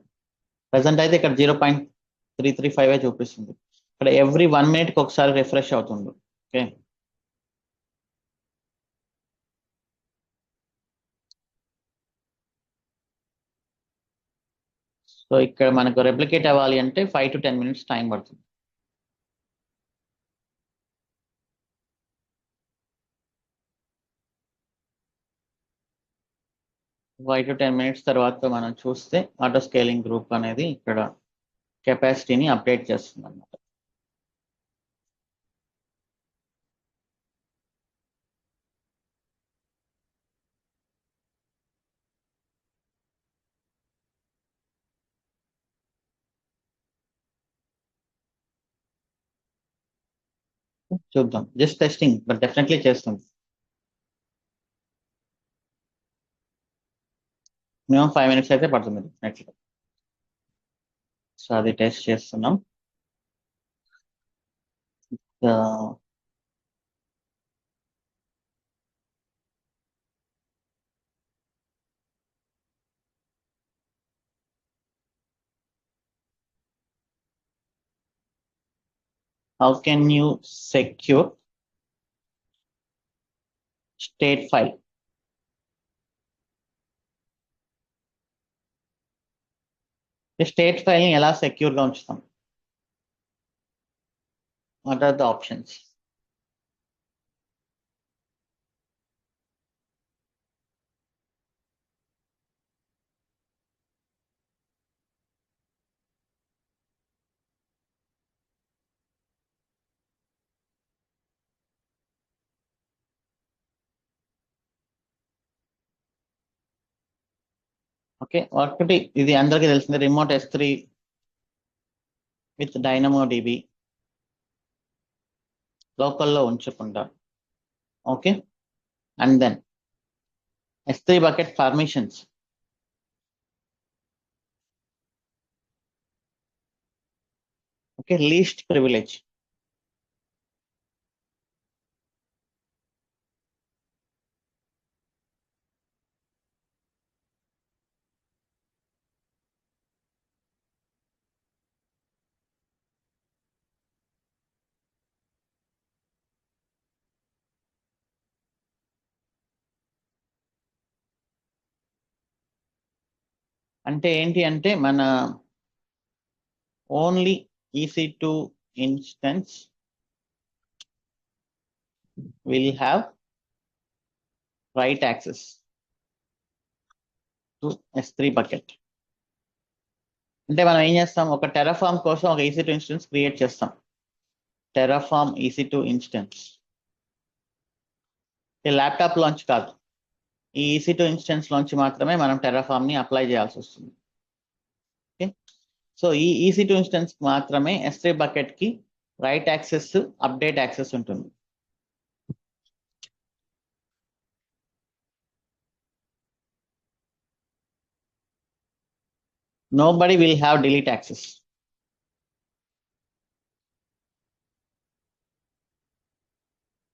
ప్రజెంట్ అయితే ఇక్కడ 0.335 చూపిస్తుంది. ఇక్కడ ఎవ్రీ 1 minute ఒకసారి రిఫ్రెష్ అవుతుంది. ఓకే, సో ఇక్కడ మనకు రెప్లికేట్ అవ్వాలి అంటే 5 to 10 minutes టైం పడుతుంది. 5 to 10 minutes తర్వాత మనం చూస్తే ఆటో స్కేలింగ్ గ్రూప్ అనేది ఇక్కడ కెపాసిటీని అప్డేట్ చేస్తుంది అన్నమాట. చూద్దాం, జస్ట్ టెస్టింగ్, బట్ డెఫినెట్లీ చేస్తుంది. మినిమం 5 minutes అయితే పడుతుంది డెఫినెట్లీ. సో అది టెస్ట్ చేస్తున్నాం. How can you secure state file? State file ని ఎలా సెక్యూర్ గా ఉంచుతాం? What are the options? Okay, ఒకటి ఇది అందరికీ తెలిసింది, రిమోట్ S3 విత్ DynamoDB లోకల్లో ఉంచకుండా. ఓకే, and then S3 bucket permissions. Okay, least privilege. అంటే ఏంటి అంటే మన only EC2 instance will have write access to S3 bucket. అంటే మనం ఏం చేస్తాం, ఒక టెరాఫామ్ కోసం ఒక EC2 ఇన్స్టెన్స్ క్రియేట్ చేస్తాం. Terraform EC2 instance laptop launch కాదు, ఈ EC2 ఇన్స్టెన్స్ లాంచ్ మాత్రమే మనం టెరాఫామ్ ని అప్లై చేయాల్సి వస్తుంది. ఓకే, సో ఈ EC2 ఇన్స్టెన్స్ మాత్రమే S3 బకెట్ కి రైట్ యాక్సెస్, అప్డేట్ యాక్సెస్ ఉంటుంది. Nobody will have delete access.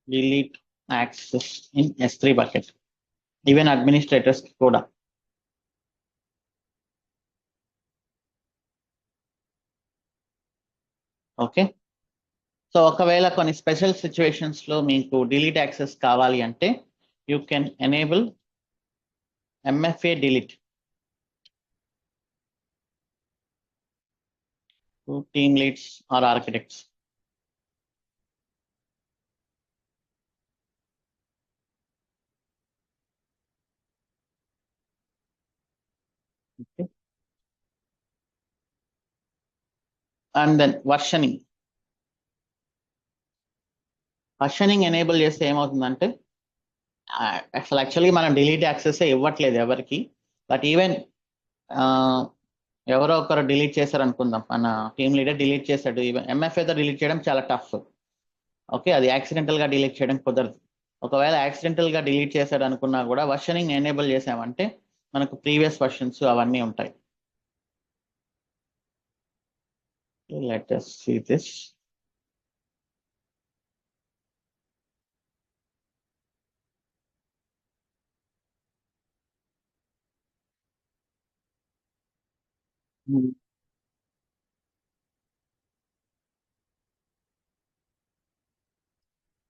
Delete access in S3 bucket. Even administrators కూడా. ఓకే, సో ఒకవేళ కొన్ని స్పెషల్ సిచ్యువేషన్స్ లో మీకు డిలీట్ యాక్సెస్ కావాలి అంటే you can enable MFA delete to team leads or architects. Okay. And then versioning enable చేస్తే ఏమవుతుందంటే అసలు యాక్చువల్గా మనం డిలీట్ యాక్సెస్ ఇవ్వట్లేదు ఎవరికి, బట్ ఈవెన్ ఎవరో ఒకరు డిలీట్ చేశారు అనుకుందాం, మన టీమ్ లీడర్ డిలీట్ చేశాడు, ఈవెన్ MFAతో డిలీట్ చేయడం చాలా టఫ్. ఓకే, అది యాక్సిడెంటల్ గా డిలీట్ చేయడం కుదరదు. ఒకవేళ యాక్సిడెంటల్ గా డిలీట్ చేశాడు అనుకున్నా కూడా వర్షనింగ్ ఎనేబుల్ చేసామంటే మనకు ప్రీవియస్ వర్షన్స్ అవన్నీ ఉంటాయి. Let us see this.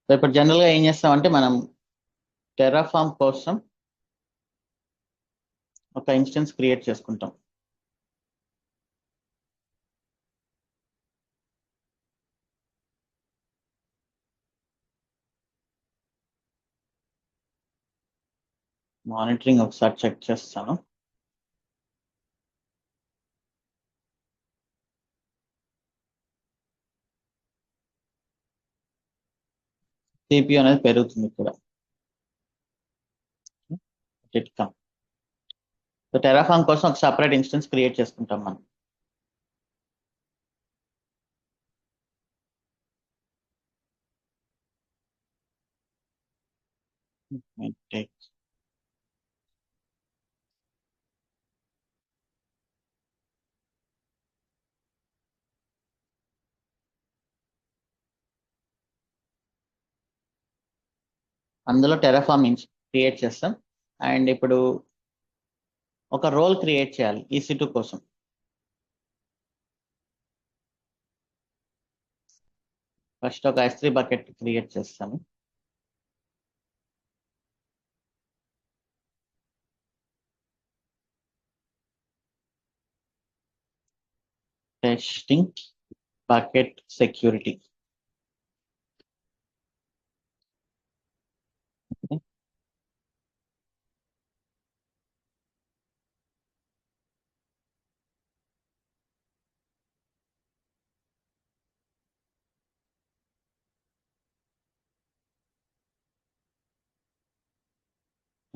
So ఇప్పుడు జనరల్ గా ఏం చేస్తామంటే మనం టెరాఫామ్ కోసం ఒక ఇన్స్టెన్స్ క్రియేట్ చేసుకుంటాం. మానిటరింగ్ ఒకసారి చెక్ చేస్తాను. CPU అనేది పెరుగుతుంది ఇక్కడ. సో టెరాఫామ్ కోసం ఒక సపరేట్ ఇన్స్టెన్స్ క్రియేట్ చేసుకుంటాం మనం. అందులో టెరాఫామ్ క్రియేట్ చేస్తాం. అండ్ ఇప్పుడు ఒక రోల్ క్రియేట్ చేయాలి EC2 కోసం. ఫస్ట్ ఒక S3 బకెట్ క్రియేట్ చేస్తాము. Testing bucket security.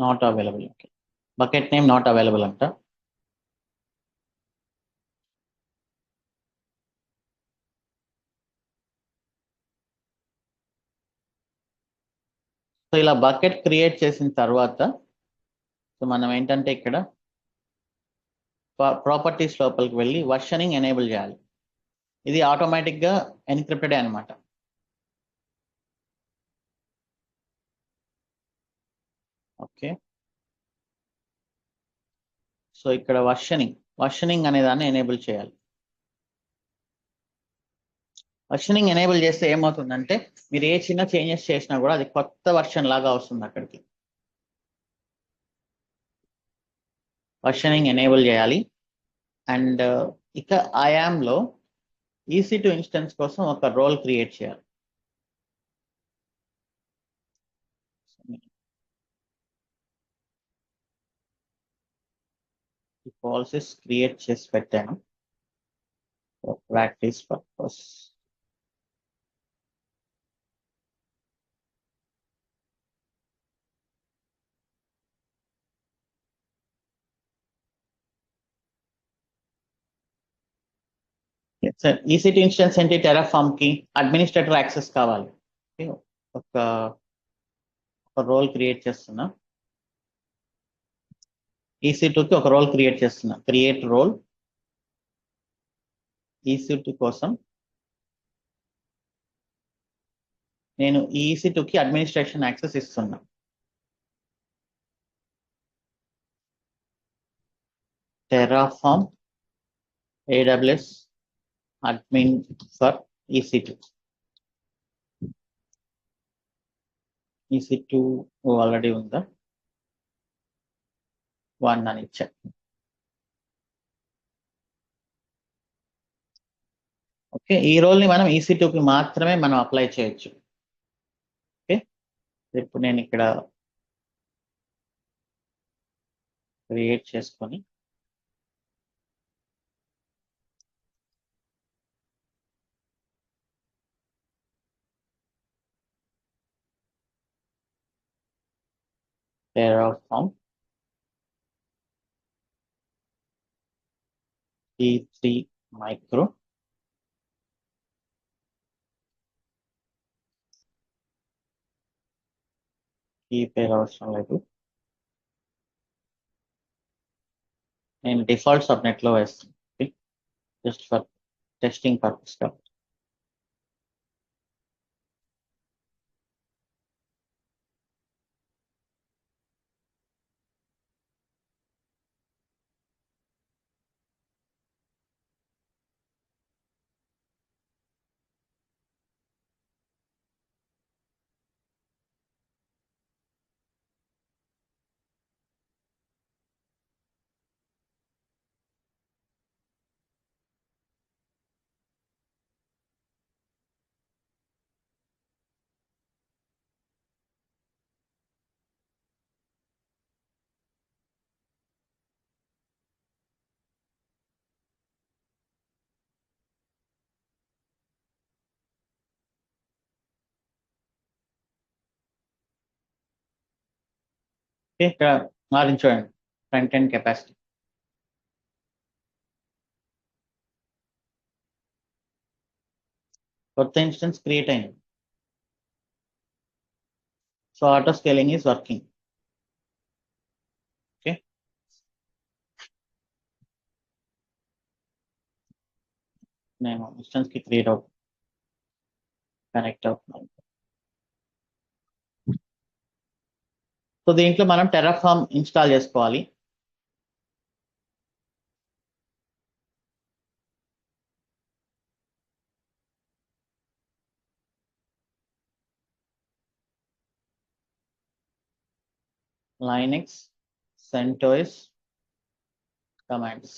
Not available. Okay, bucket name not available అంట. సో ఇలా బకెట్ క్రియేట్ చేసిన తర్వాత సో మనం ఏంటంటే ఇక్కడ ప్రాపర్టీస్ లోపలికి వెళ్ళి వర్షనింగ్ ఎనేబుల్ చేయాలి. ఇది ఆటోమేటిక్ గా ఎన్క్రిప్టెడ్ అనమాట. ఓకే, సో ఇక్కడ వర్షనింగ్ అనే దాన్ని ఎనేబుల్ చేయాలి. వర్షనింగ్ ఎనేబుల్ చేస్తే ఏమవుతుందంటే మీరు ఏ చిన్న చేంజెస్ చేసినా కూడా అది కొత్త వర్షన్ లాగా వస్తుంది అక్కడికి. వర్షనింగ్ ఎనేబుల్ చేయాలి. అండ్ ఇక IAM లో EC2 ఇన్స్టెన్స్ కోసం ఒక రోల్ క్రియేట్ చేయాలి. ఈ పాలసీస్ క్రియేట్ చేసి పెట్టాను. for practice purpose. Sir ECT instance ఏంటి టెరాఫామ్ కి అడ్మినిస్ట్రేటర్ యాక్సెస్ కావాలి. ఒక రోల్ క్రియేట్ చేస్తున్నా. EC2 కి ఒక రోల్ క్రియేట్ చేస్తున్నా. క్రియేట్ రోల్ EC2 కోసం నేను EC2 కి అడ్మినిస్ట్రేషన్ యాక్సెస్ ఇస్తున్నా. Terraform AWS admin for EC2. EC2 already ఉందా? 1 అని ఇచ్చా. ఓకే, ఈ రోల్ ని మనం EC2 కి మాత్రమే మనం అప్లై చేయొచ్చు. ఓకే, ఇప్పుడు నేను ఇక్కడ క్రియేట్ చేసుకొని Terraform T3 మైక్రో ఈ పేరు అవసరం లేదు, నేను డిఫాల్ట్ సబ్నెట్ లో వేస్తాను జస్ట్ ఫర్ టెస్టింగ్ పర్పస్. ఇక్కడ మారింది చూడండి, ఫ్రంట్ ఎండ్ కెపాసిటీ. కొత్త ఇన్స్టెన్స్ క్రియేట్ అయింది. So auto scaling is working. Okay, నేను ఇన్స్టెన్స్ కి క్రియేట్ కనెక్ట్ అవుతున్నాను. సో దీంట్లో మనం టెరాఫామ్ ఇన్స్టాల్ చేసుకోవాలి. Linux CentOS commands.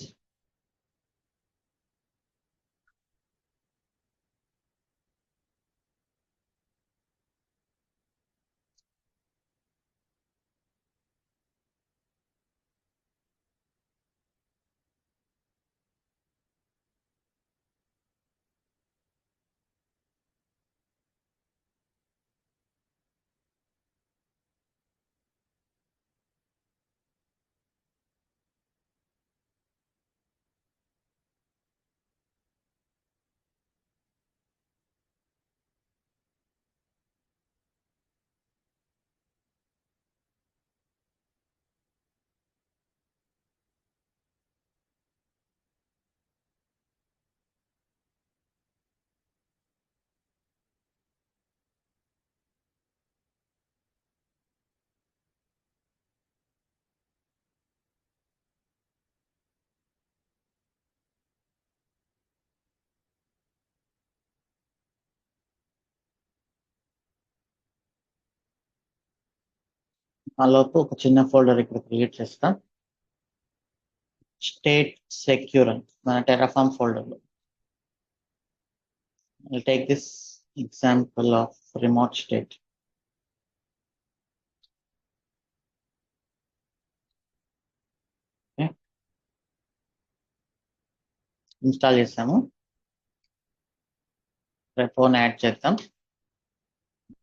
ఆ లోపు ఒక చిన్న ఫోల్డర్ ఇక్కడ క్రియేట్ చేస్తా. స్టేట్ సెక్యూర్ అని మన టెరాఫామ్ ఫోల్డర్ లో. I'll take this example of remote state. Okay, install చేసాము. రెపోని యాడ్ చేద్దాం.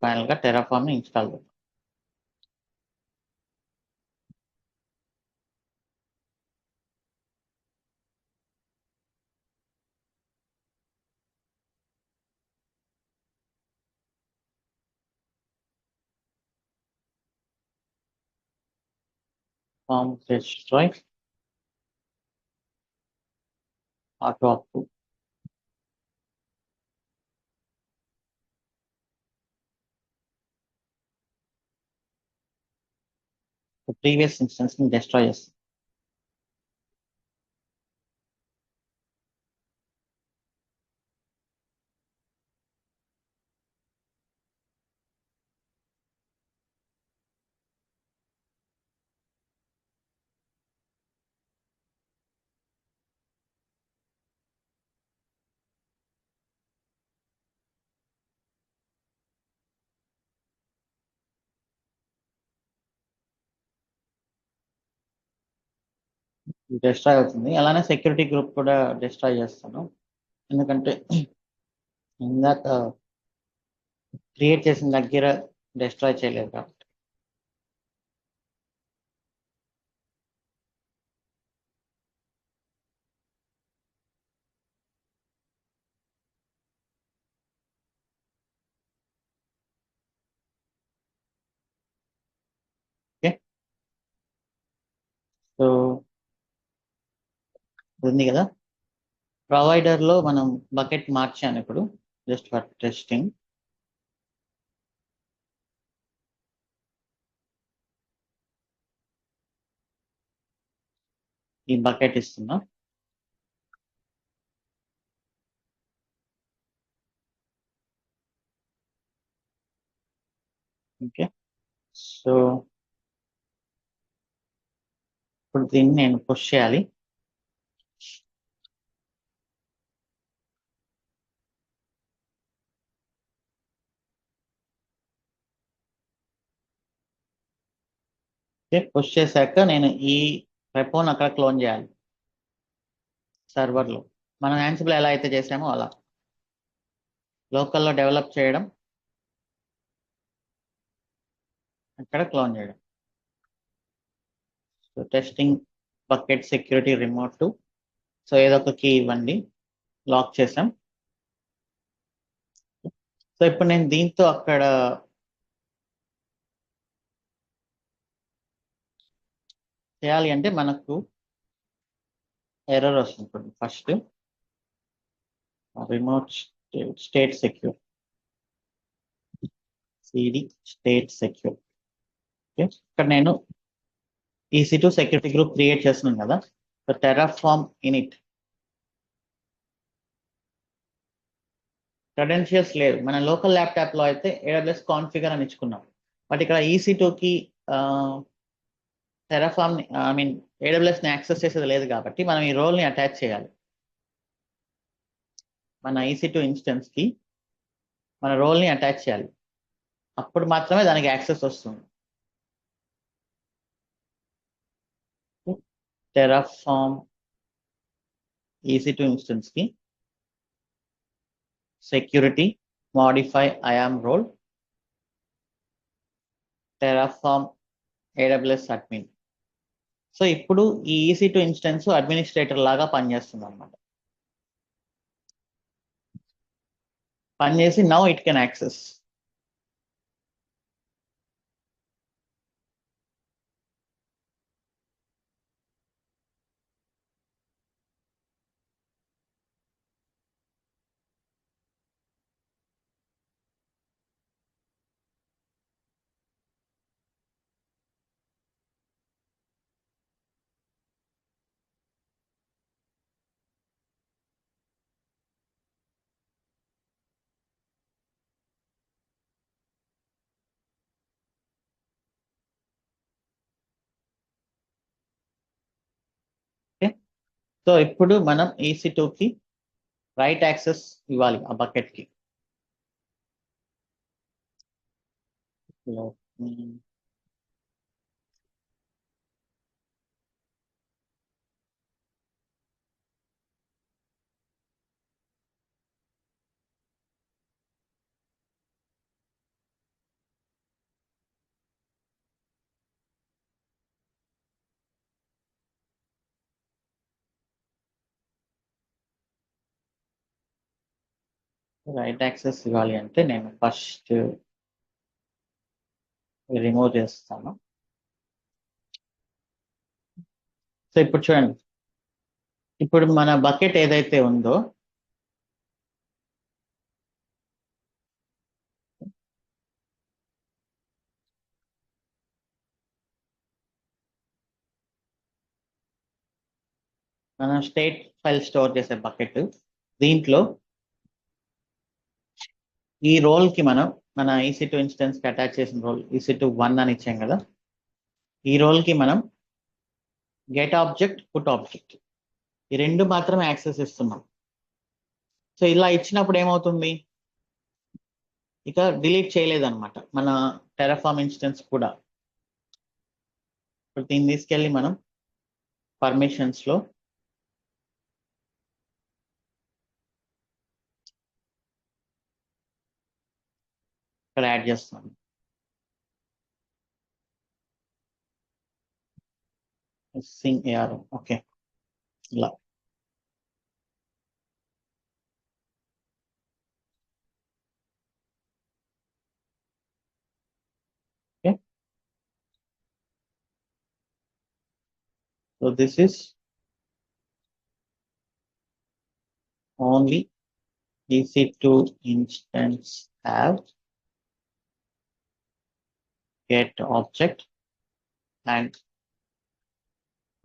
ఫైనల్ గా టెరాఫామ్ ని ఇన్స్టాల్ చేద్దాం. Form destroy auto approve. Previous instance ని డిస్ట్రాయ్ చేస్తాం. డిస్ట్రాయ్ అవుతుంది. అలానే సెక్యూరిటీ గ్రూప్ కూడా డిస్ట్రాయ్ చేస్తాను, ఎందుకంటే ఇందాక క్రియేట్ చేసిన దగ్గర డిస్ట్రాయ్ చేయలేదు కాబట్టి. ఓకే, సో ఉంది కదా. ప్రొవైడర్ లో మనం బకెట్ మార్చాను ఇప్పుడు, జస్ట్ ఫర్ టెస్టింగ్. ఈ బకెట్ ఇస్తున్నా. ఓకే, సో ఇప్పుడు దీన్ని నేను పుష్ చేయాలి. ఓకే, పుష్ చేశాక నేను ఈ రెపోని అక్కడ క్లోన్ చేయాలి సర్వర్లో. మనం యాన్సిబుల్ ఎలా అయితే చేసామో అలా లోకల్లో డెవలప్ చేయడం, అక్కడ క్లోన్ చేయడం. So testing bucket security remote. So ఏదో ఒక కీ ఇవ్వండి, లాక్ చేసాం. సో ఇప్పుడు నేను దీంతో అక్కడ చేయాలి అంటే మనకు ఎర్రర్ వస్తుంది. First remote state secure, CD state secure. ఇక్కడ నేను EC2 సెక్యూరిటీ గ్రూప్ క్రియేట్ చేస్తున్నాను కదా. సో టెరాఫార్మ్ ఇనిట్ క్రెడెన్షియల్స్ లేదు. మన లోకల్ ల్యాప్టాప్ లో అయితే AWS కాన్ఫిగర్ అని ఇచ్చుకున్నాం, బట్ ఇక్కడ EC2కి టెరాఫార్మ్ ఐ మీన్ AWS ని యాక్సెస్ చేసేది లేదు కాబట్టి మనం ఈ రోల్ ని అటాచ్ చేయాలి. మన EC2 ఇన్స్టెన్స్ కి మన రోల్ ని అటాచ్ చేయాలి, అప్పుడు మాత్రమే దానికి యాక్సెస్ వస్తుంది. టెరాఫార్మ్ EC2 ఇన్స్టెన్స్ కి security modify IAM role Terraform AWS admin. So ఇప్పుడు ఈ EC2 ఇన్స్టెన్స్ అడ్మినిస్ట్రేటర్ లాగా పనిచేస్తుంది అనమాట. పనిచేసి now it can access. Okay, so ఇప్పుడు మనం EC2కి రైట్ యాక్సెస్ ఇవ్వాలి ఆ బకెట్ కి. రైట్ యాక్సెస్ ఇవ్వాలి అంటే నేను ఫస్ట్ రిమూవ్ చేస్తాను. సో ఇప్పుడు చూడండి, ఇప్పుడు మన బకెట్ ఏదైతే ఉందో మన స్టేట్ ఫైల్ స్టోర్ చేసే బకెట్, దీంట్లో ఈ రోల్ కి మనం మన EC2 ఇన్స్టెన్స్ కి అటాచ్ చేసిన రోల్ EC2 1 అని ఇచ్చాం కదా, ఈ రోల్ కి మనం గెట్ ఆబ్జెక్ట్, పుట్ ఆబ్జెక్ట్ ఈ రెండు మాత్రమే యాక్సెస్ ఇస్తున్నాం. సో ఇలా ఇచ్చినప్పుడు ఏమవుతుంది, ఇక డిలీట్ చేయలేదన్నమాట మన టెరాఫామ్ ఇన్స్టెన్స్ కూడా. ఇప్పుడు దీన్ని తీసుకెళ్ళి మనం పర్మిషన్స్ లో ఇక్కడ యాడ్ చేస్తాం. సింగ్ AR, ఓకే, ఇలా. Okay, so this is only EC2 instance have get object and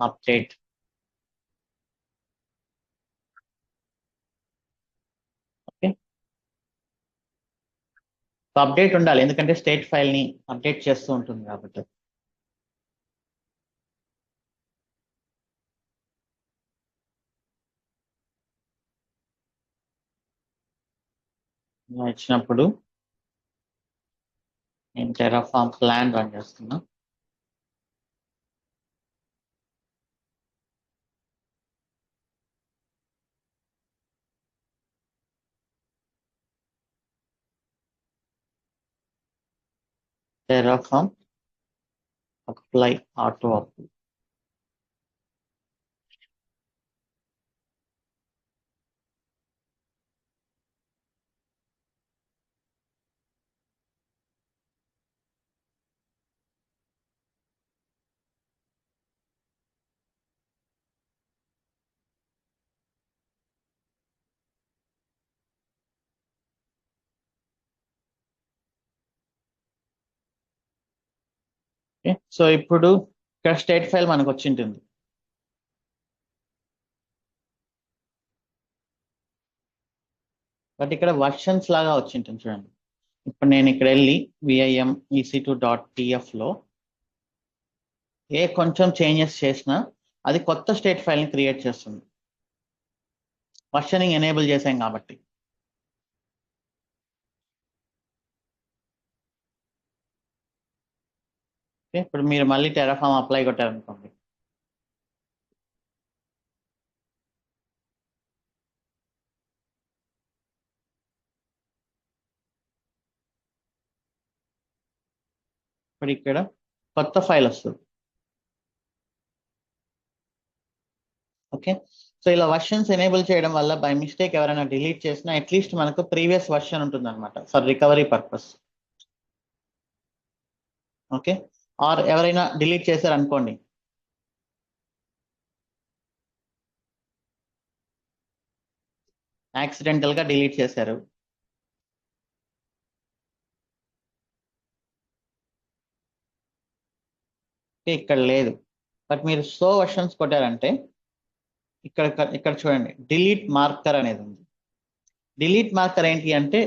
update. Okay, so update ఉండాలి ఎందుకంటే స్టేట్ ఫైల్ ని అప్డేట్ చేస్తూ ఉంటుంది కాబట్టి. ఇలా ఇచ్చినప్పుడు నేను టెరాఫామ్ ప్లాన్ రన్ చేస్తున్నా. Terraform apply auto apply. Okay, so ఇప్పుడు ఇక్కడ స్టేట్ ఫైల్ మనకు వచ్చి ఉంటుంది. బట్ ఇక్కడ వర్షన్స్ లాగా వచ్చి ఉంటుంది చూడండి. ఇప్పుడు నేను ఇక్కడ వెళ్ళి vim ec2.tf లో ఏ కొంచెం చేంజెస్ చేసినా అది కొత్త స్టేట్ ఫైల్ ని క్రియేట్ చేస్తుంది, వర్షనింగ్ ఎనేబుల్ చేసాం కాబట్టి. ఓకే, ఇప్పుడు మీరు మళ్ళీ టెరాఫామ్ అప్లై కొట్టారనుకోండి, ఇప్పుడు ఇక్కడ కొత్త ఫైల్ వస్తుంది. ఓకే, సో ఇలా వర్షన్స్ ఎనేబుల్ చేయడం వల్ల బై మిస్టేక్ ఎవరైనా డిలీట్ చేసినా అట్లీస్ట్ మనకు ప్రీవియస్ వర్షన్ ఉంటుంది అనమాట for recovery purpose. Okay, or ఎవరైనా డిలీట్ చేశారు అనుకోండి, యాక్సిడెంటల్ గా డిలీట్ చేశారు, ఇక్కడ లేదు, బట్ మీరు సో వర్షన్స్ కొట్టారంటే ఇక్కడ ఇక్కడ చూడండి డిలీట్ మార్కర్ అనేది ఉంది. డిలీట్ మార్కర్ ఏంటి అంటే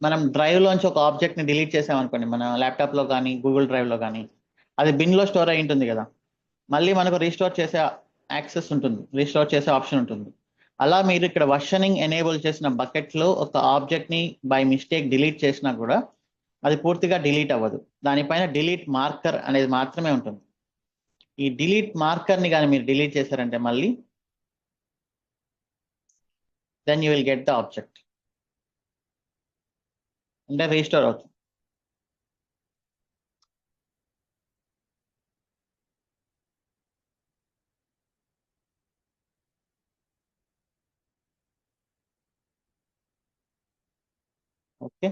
మనం డ్రైవ్ లోంచి ఒక ఆబ్జెక్ట్ ని డిలీట్ చేసామనుకోండి, మన ల్యాప్టాప్ లో కానీ గూగుల్ డ్రైవ్ లో కానీ, అది బిన్ లో స్టోర్ అయి ఉంటుంది కదా, మళ్ళీ మనకు రీస్టోర్ చేసే యాక్సెస్ ఉంటుంది, రీస్టోర్ చేసే ఆప్షన్ ఉంటుంది. అలా మీరు ఇక్కడ వర్షనింగ్ ఎనేబుల్ చేసిన బకెట్ లో ఒక ఆబ్జెక్ట్ ని బై మిస్టేక్ డిలీట్ చేసినా కూడా అది పూర్తిగా డిలీట్ అవ్వదు, దానిపైన డిలీట్ మార్కర్ అనేది మాత్రమే ఉంటుంది. ఈ డిలీట్ మార్కర్ ని కానీ మీరు డిలీట్ చేశారంటే మళ్ళీ then you will get the object, అంటే రీస్టోర్ అవుతుంది. ఓకే.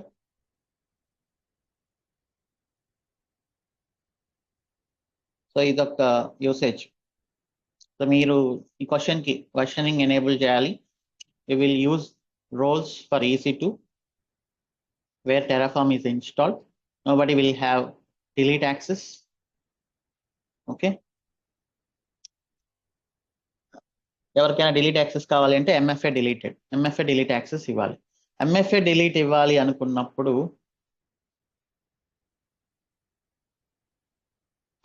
సో ఇదొక యూసేజ్. సో మీరు ఈ క్వశ్చనింగ్ ఎనేబుల్ చేయాలి. We will use roles for EC2 where Terraform is installed. Nobody will have delete access. Okay. ఎవరికైనా డిలీట్ యాక్సెస్ కావాలి అంటే MFA delete access ఇవ్వాలి. ఎంఎఫ్ఏ డిలీట్ ఇవ్వాలి అనుకున్నప్పుడు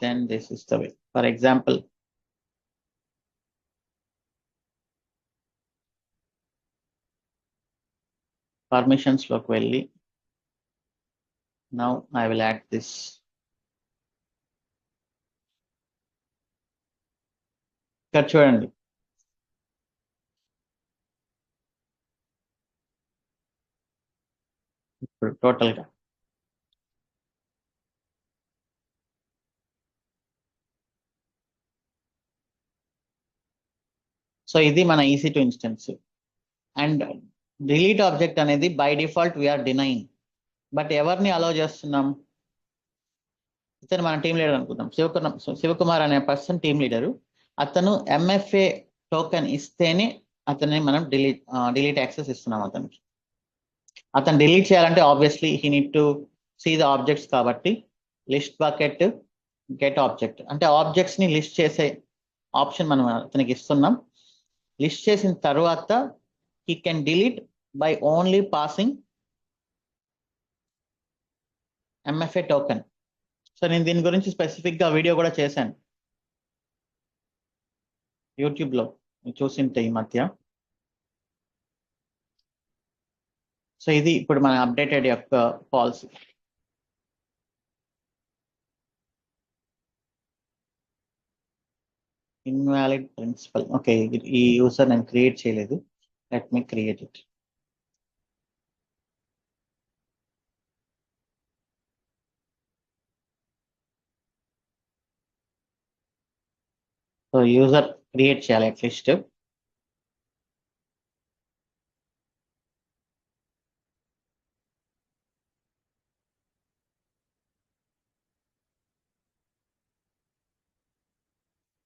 then this is the way. For example, permissions లోకి వెళ్ళి now I will add this. ఇక్కడ చూడండి, ఇప్పుడు టోటల్ గా సో ఇది మన EC2 instance. And delete object అనేది by default we are denying. But ఎవరిని అలౌ చేస్తున్నాం? ఇతను మన టీం లీడర్ అనుకుందాం, శివకుమార్ అనే పర్సన్ టీం లీడరు. అతను ఎంఎఫ్ఏ టోకెన్ ఇస్తేనే అతన్ని మనం డిలీట్ యాక్సెస్ ఇస్తున్నాం అతనికి. అతను డిలీట్ చేయాలంటే obviously he need to see the objects. కాబట్టి లిస్ట్ బకెట్ గెట్ ఆబ్జెక్ట్ అంటే ఆబ్జెక్ట్స్ ని లిస్ట్ చేసే ఆప్షన్ మనం అతనికి ఇస్తున్నాం. లిస్ట్ చేసిన తర్వాత he can delete by only passing MFA token. So నేను దీని గురించి స్పెసిఫిక్ గా వీడియో కూడా చేశాను యూట్యూబ్ లో, చూసింటే ఈ మధ్య. సో ఇది ఇప్పుడు మన అప్డేటెడ్ యొక్క పాలసీ. Invalid principal. ఓకే, ఈ యూజర్ నేను క్రియేట్ చేయలేదు. Let me create it. So user create చేయాలి అట్లీస్ట్.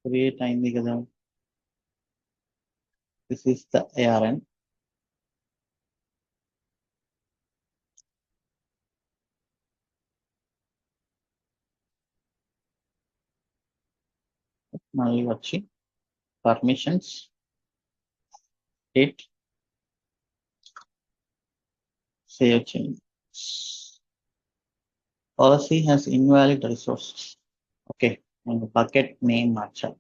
క్రియేట్ అయింది కదా. This is the ARN. మళ్ళీ వచ్చి పర్మిషన్స్ డేట్ సేవ్ చేయండి. Policy has invalid resources. Okay, నేను బకెట్ నేమ్ మార్చాలి.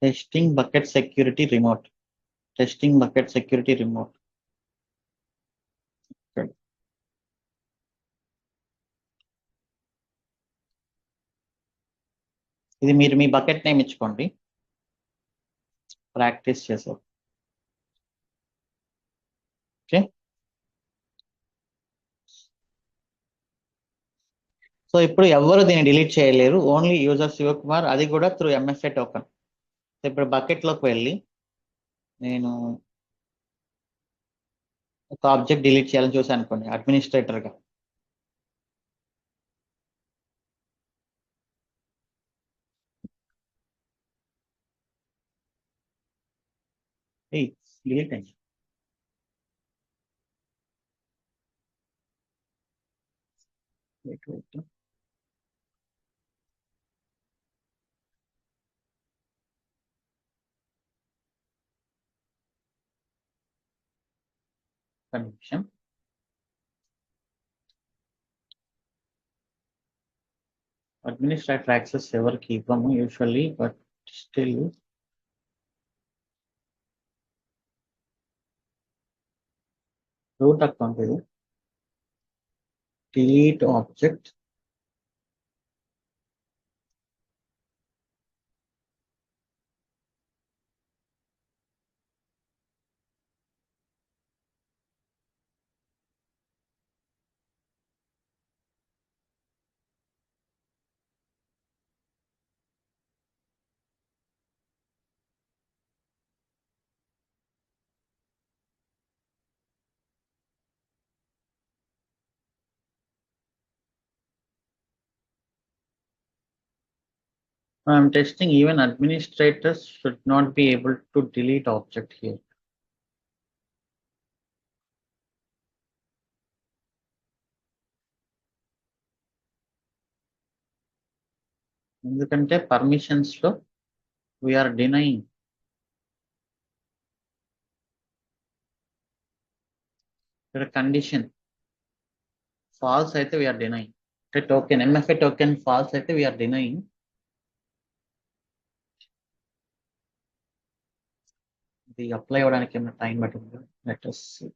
Testing bucket security remote. Testing bucket security remote. ఇది మీరు మీ బకెట్ నేమ్ ఇచ్చుకోండి, ప్రాక్టీస్ చేసారు. ఓకే. సో ఇప్పుడు ఎవరు దీన్ని డిలీట్ చేయలేరు, ఓన్లీ యూజర్ శివకుమార్, అది కూడా త్రూ MFA టోకెన్. ఇప్పుడు బకెట్ లోకి వెళ్ళి నేను ఒక ఆబ్జెక్ట్ డిలీట్ చేయాలని చూసాను అనుకోండి అడ్మినిస్ట్రేటర్ గా. డిలీట్ అయింది. నిమిషం. అడ్మినిస్ట్రేటర్ యాక్సెస్ ఎవరికి ఇవ్వము usually, but still root account ఇది. Delete object I'm testing even administrators should not be able to delete object here. ఎందుకంటే పర్మిషన్స్ లో వీఆర్ డినైయింగ్. ఇక్కడ కండిషన్ ఫాల్స్ అయితే వీఆర్ డినైయింగ్. అంటే టోకెన్ ఎంఎఫ్ఏ టోకెన్ ఫాల్స్ అయితే we are denying. ఇది apply అవ్వడానికి ఏమైనా టైం పట్టింది. Let us see.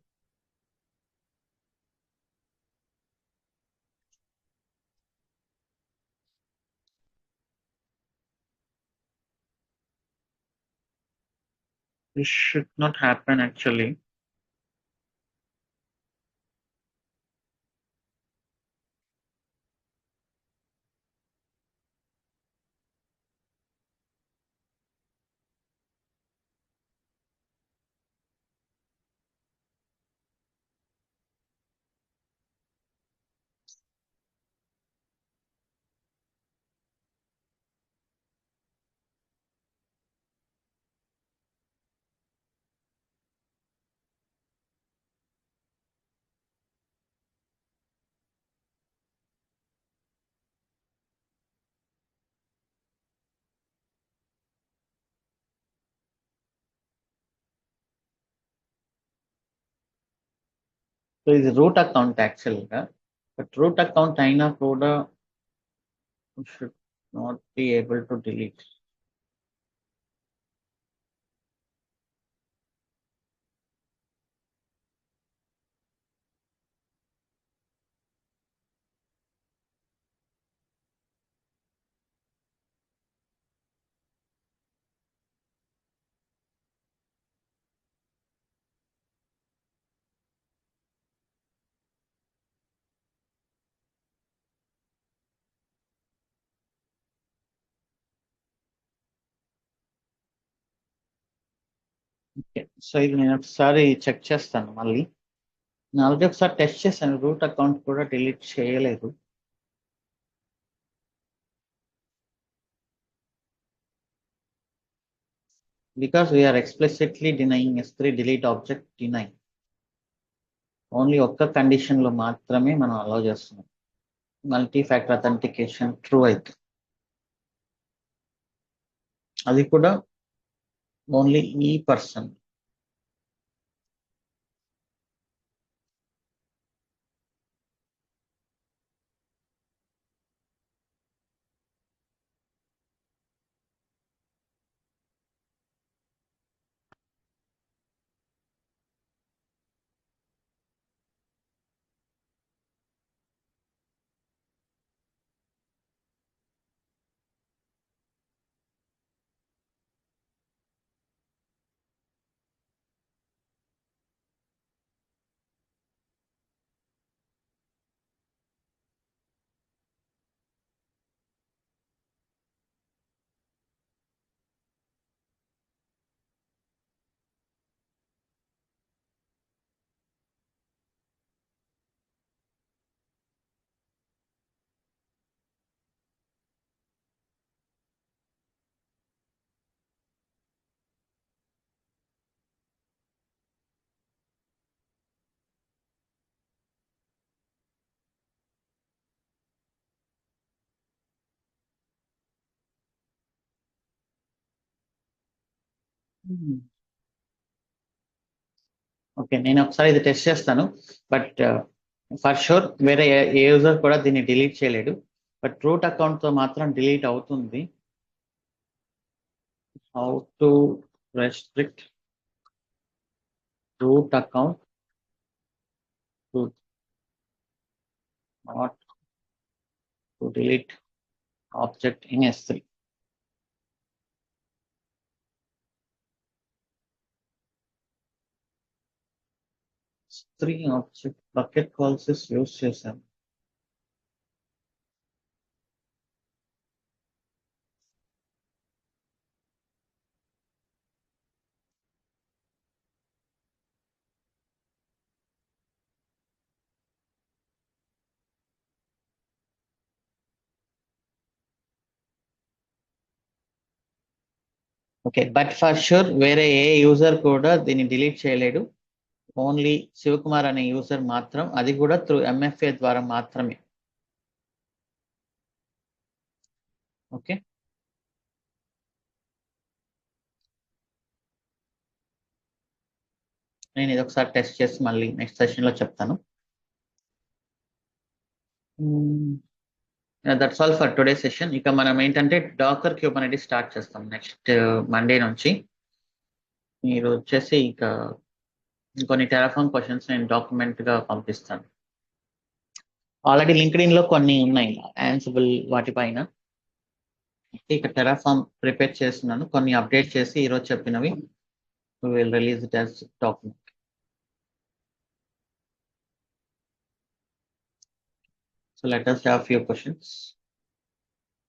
This should not happen actually. So ఇది రూట్ అకౌంట్ యాక్చువల్గా. బట్ రూట్ అకౌంట్ అయినా కూడా should not be able to delete. So ఇది నేను ఒకసారి చెక్ చేస్తాను మళ్ళీ. నేను ఆల్రెడీ ఒకసారి టెస్ట్ చేశాను, రూట్ అకౌంట్ కూడా డిలీట్ చేయలేదు. Because we're explicitly denying S3 delete object deny. Only ఒక్క కండిషన్ లో మాత్రమే మనం అలౌ చేస్తున్నాం, మల్టీ ఫ్యాక్టర్ అథెంటికేషన్ ట్రూ అయితే. అది కూడా ఓన్లీ ఈ పర్సన్. ఓకే, నేను ఒకసారి ఇది టెస్ట్ చేస్తాను. బట్ ఫర్ షూర్ వేరే ఏ యూజర్ కూడా దీన్ని డిలీట్ చేయలేడు. బట్ రూట్ అకౌంట్ తో మాత్రం డిలీట్ అవుతుంది. How to restrict root account to not to delete object in S3. S3 object bucket calls use చేశాను. ఓకే, బట్ ఫర్ షూర్ వేరే ఏ యూజర్ కూడా దీన్ని డిలీట్ చేయలేడు. ఓన్లీ శివకుమార్ అనే యూజర్ మాత్రం, అది కూడా త్రూ MFA ద్వారా మాత్రమే. ఓకే, నేను ఇది ఒకసారి టెస్ట్ చేసి మళ్ళీ నెక్స్ట్ సెషన్లో చెప్తాను. That's all for today session. ఇక మనం ఏంటంటే డాకర్ క్యూబ్ అనేది స్టార్ట్ చేస్తాం నెక్స్ట్ మండే నుంచి. మీరు వచ్చేసి ఇక కొన్ని టెరాఫామ్ క్వశ్చన్స్ నేను డాక్యుమెంట్గా పంపిస్తాను. ఆల్రెడీ లింక్డ్ఇన్లో కొన్ని ఉన్నాయి ఆన్సిబుల్ వాటిపైన. ఇక టెరాఫామ్ ప్రిపేర్ చేస్తున్నాను, కొన్ని అప్డేట్ చేసి ఈరోజు చెప్పినవి will release it as document. So let us have few questions.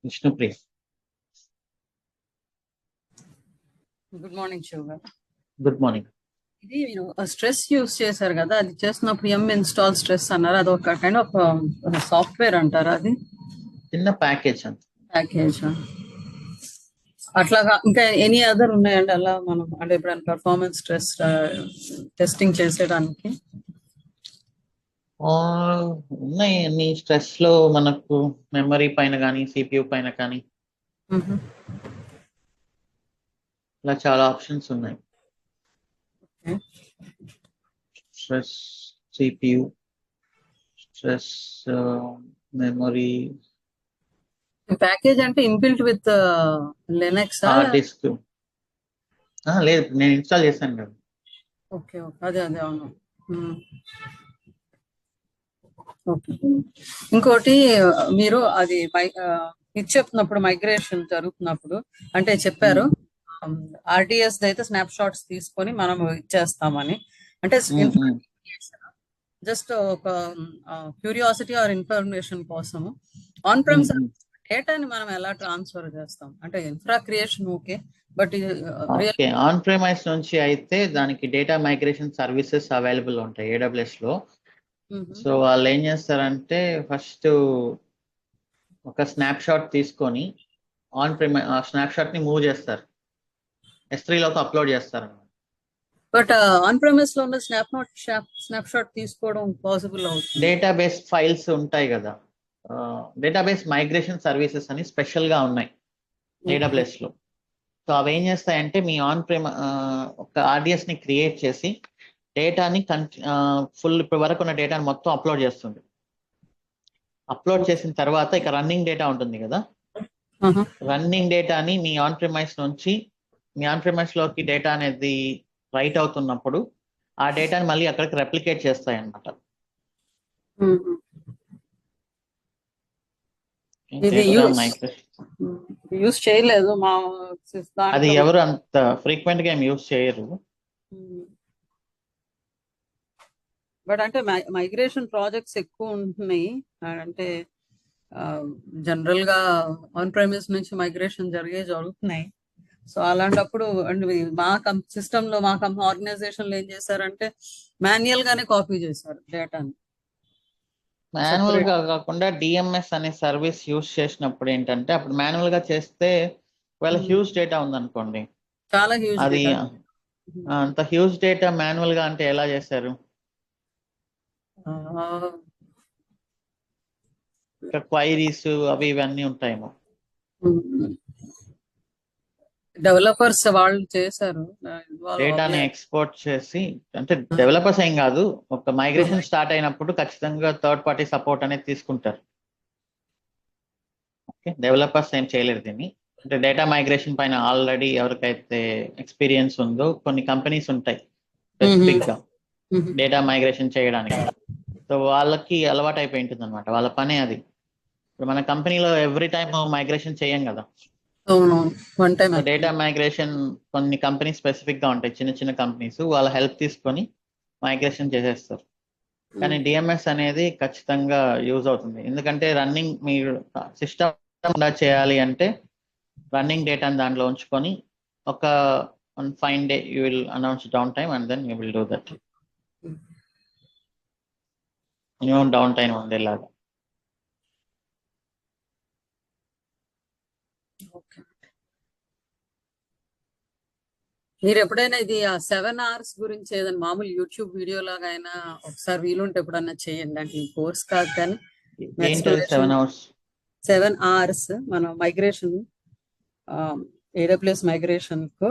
Vishnu, please. Good morning Shiva గారు. Good morning. ఇది మీరు స్ట్రెస్ యూస్ చేశారు కదా, అది చేస్తున్నప్పుడు ఇన్స్టాల్ స్ట్రెస్ అన్నారు, అది ఒక కైండ్ ఆఫ్ సాఫ్ట్వేర్ అంటారా? అది చిన్న ప్యాకేజ్ అంత. ప్యాకేజ్ అట్లాగా ఇంకా ఎనీ అదర్ ఉన్నాయండి అలా మనం అంటే ఎప్పుడైనా పర్ఫార్మెన్స్ స్ట్రెస్ టెస్టింగ్ చేసేయడానికి? ఉన్నాయి అన్ని. స్ట్రెస్ లో మనకు మెమరీ పైన కానీ CPU పైన కానీ ఇలా చాలా ఆప్షన్స్ ఉన్నాయి. Stress CPU, stress memory. Package అంటే inbuilt with Linux hard disk లేదు, నేను ఇన్స్టాల్ చేశాను కదా. ఓకే ఓకే, అదే అదే అవును. ఓకే, ఇంకోటి మీరు అది ఇది చెప్తున్నప్పుడు మైగ్రేషన్ జరుగుతున్నప్పుడు అంటే చెప్పారు RDS అయితే స్నాప్ షాట్స్ తీసుకొని మనం ఇచ్చేస్తామని, అంటే జస్ట్ ఒక క్యూరియాసిటీ ఆర్ ఇన్ఫర్మేషన్ కోసము ఆన్ ప్రెమ్ డేటాని మనం ఎలా ట్రాన్స్ఫర్ చేస్తాం అంటే infra creation okay, but on premise నుంచి అయితే దానికి డేటా మైగ్రేషన్ సర్వీసెస్ అవైలబుల్ ఉంటాయి AWS లో. సో వాళ్ళు ఏం చేస్తారంటే ఫస్ట్ ఒక స్నాప్ షాట్ తీసుకొని ఆన్ ప్రెమైస్ ఆ స్నాప్ షాట్ ని మూవ్ చేస్తారు, S3 లోకి అప్లోడ్ చేస్తారు. బట్ ఆన్ ప్రెమిస్ లో ఉన్న స్నాప్ షాట్ తీసుకోవడం పాసిబుల్ అవుతుంది. డేటాబేస్ ఫైల్స్ ఉంటాయి కదా, డేటాబేస్ మైగ్రేషన్ సర్వీసెస్ అని స్పెషల్ గా ఉన్నాయి AWS లో. సో అవి ఏం చేస్తాయంటే మీ ఆన్ ప్రెమ్ ఒక RDS ని క్రియేట్ చేసి డేటాని ఫుల్ ఇప్పటి వరకు ఉన్న డేటాని మొత్తం అప్లోడ్ చేస్తుంది. అప్లోడ్ చేసిన తర్వాత ఇక రన్నింగ్ డేటా ఉంటుంది కదా, రన్నింగ్ డేటాని మీ ఆన్ ప్రెమైస్ నుంచి మీ ఆన్ ప్రెమైస్ లోకి డేటా అనేది రైట్ అవుతున్నప్పుడు ఆ డేటాని మళ్ళీ అక్కడికి రెప్లికేట్ చేస్తాయి అన్నమాట. యూస్ చేయలేదు మా, అది ఎవరు అంత ఫ్రీక్వెంట్ గా ఏం యూస్ చేయరు. బట్ అంటే మైగ్రేషన్ ప్రాజెక్ట్స్ ఎక్కువ ఉంటున్నాయి, అంటే జనరల్ గా ఆన్ ప్రైమస్ నుంచి మైగ్రేషన్ జరుగుతున్నాయి. సో అలాంటప్పుడు మా సిస్టమ్ లో మా ఆర్గనైజేషన్ లో ఏం చేశారంటే మాన్యువల్ గానే కాపీ చేశారు డేటాని. మాన్యువల్ గా కాకుండా DMS అనే సర్వీస్ యూస్ చేసినప్పుడు ఏంటంటే అప్పుడు మాన్యువల్ గా చేస్తే ఒకవేళ హ్యూజ్ డేటా ఉందనుకోండి, చాలా హ్యూజ్ అది అంత హ్యూజ్ డేటా మాన్యువల్ గా అంటే ఎలా చేశారు? క్వైరీస్ అవి ఇవన్నీ ఉంటాయేమో. డెవలపర్స్ వాళ్ళు చేశారు డేటాని ఎక్స్పోర్ట్ చేసి, అంటే డెవలపర్స్ ఏం కాదు, ఒక మైగ్రేషన్ స్టార్ట్ అయినప్పుడు ఖచ్చితంగా థర్డ్ పార్టీ సపోర్ట్ అనేది తీసుకుంటారు. ఓకే, డెవలపర్స్ ఏం చేయలేరు దీన్ని. అంటే డేటా మైగ్రేషన్ పైన ఆల్రెడీ ఎవరికైతే ఎక్స్పీరియన్స్ ఉందో కొన్ని కంపెనీస్ ఉంటాయి స్పెసిఫిక్ గా డేటా మైగ్రేషన్ చేయడానికి. సో వాళ్ళకి అలవాటు అయిపోయి ఉంటుంది అనమాట, వాళ్ళ పనే అది. ఇప్పుడు మన కంపెనీలో ఎవ్రీ టైమ్ మైగ్రేషన్ చేయం కదా. డేటా మైగ్రేషన్ కొన్ని కంపెనీస్ స్పెసిఫిక్ గా ఉంటాయి, చిన్న చిన్న కంపెనీస్, వాళ్ళ హెల్ప్ తీసుకొని మైగ్రేషన్ చేసేస్తారు. కానీ DMS అనేది ఖచ్చితంగా యూజ్ అవుతుంది, ఎందుకంటే రన్నింగ్ మీరు సిస్టమ్ చేయాలి అంటే రన్నింగ్ డేటాని దాంట్లో ఉంచుకొని ఒక fine day you will announce down time and then you will do that. Minimum down time ఉండేలాగా. మీరు ఎప్పుడైనా ఇది ఆ 7 hours గురించి ఏదైనా మామూలు యూట్యూబ్ వీడియో లాగా అయినా ఒకసారి వీలుంటే ఎప్పుడన్నా చేయండి. అంటే ఈ కోర్స్ కాదు కానీ ఏంటది ఎక్స్ప్లోరేషన్ 7 hours? 7 hours మనం మైగ్రేషన్ AWS మైగ్రేషన్ కు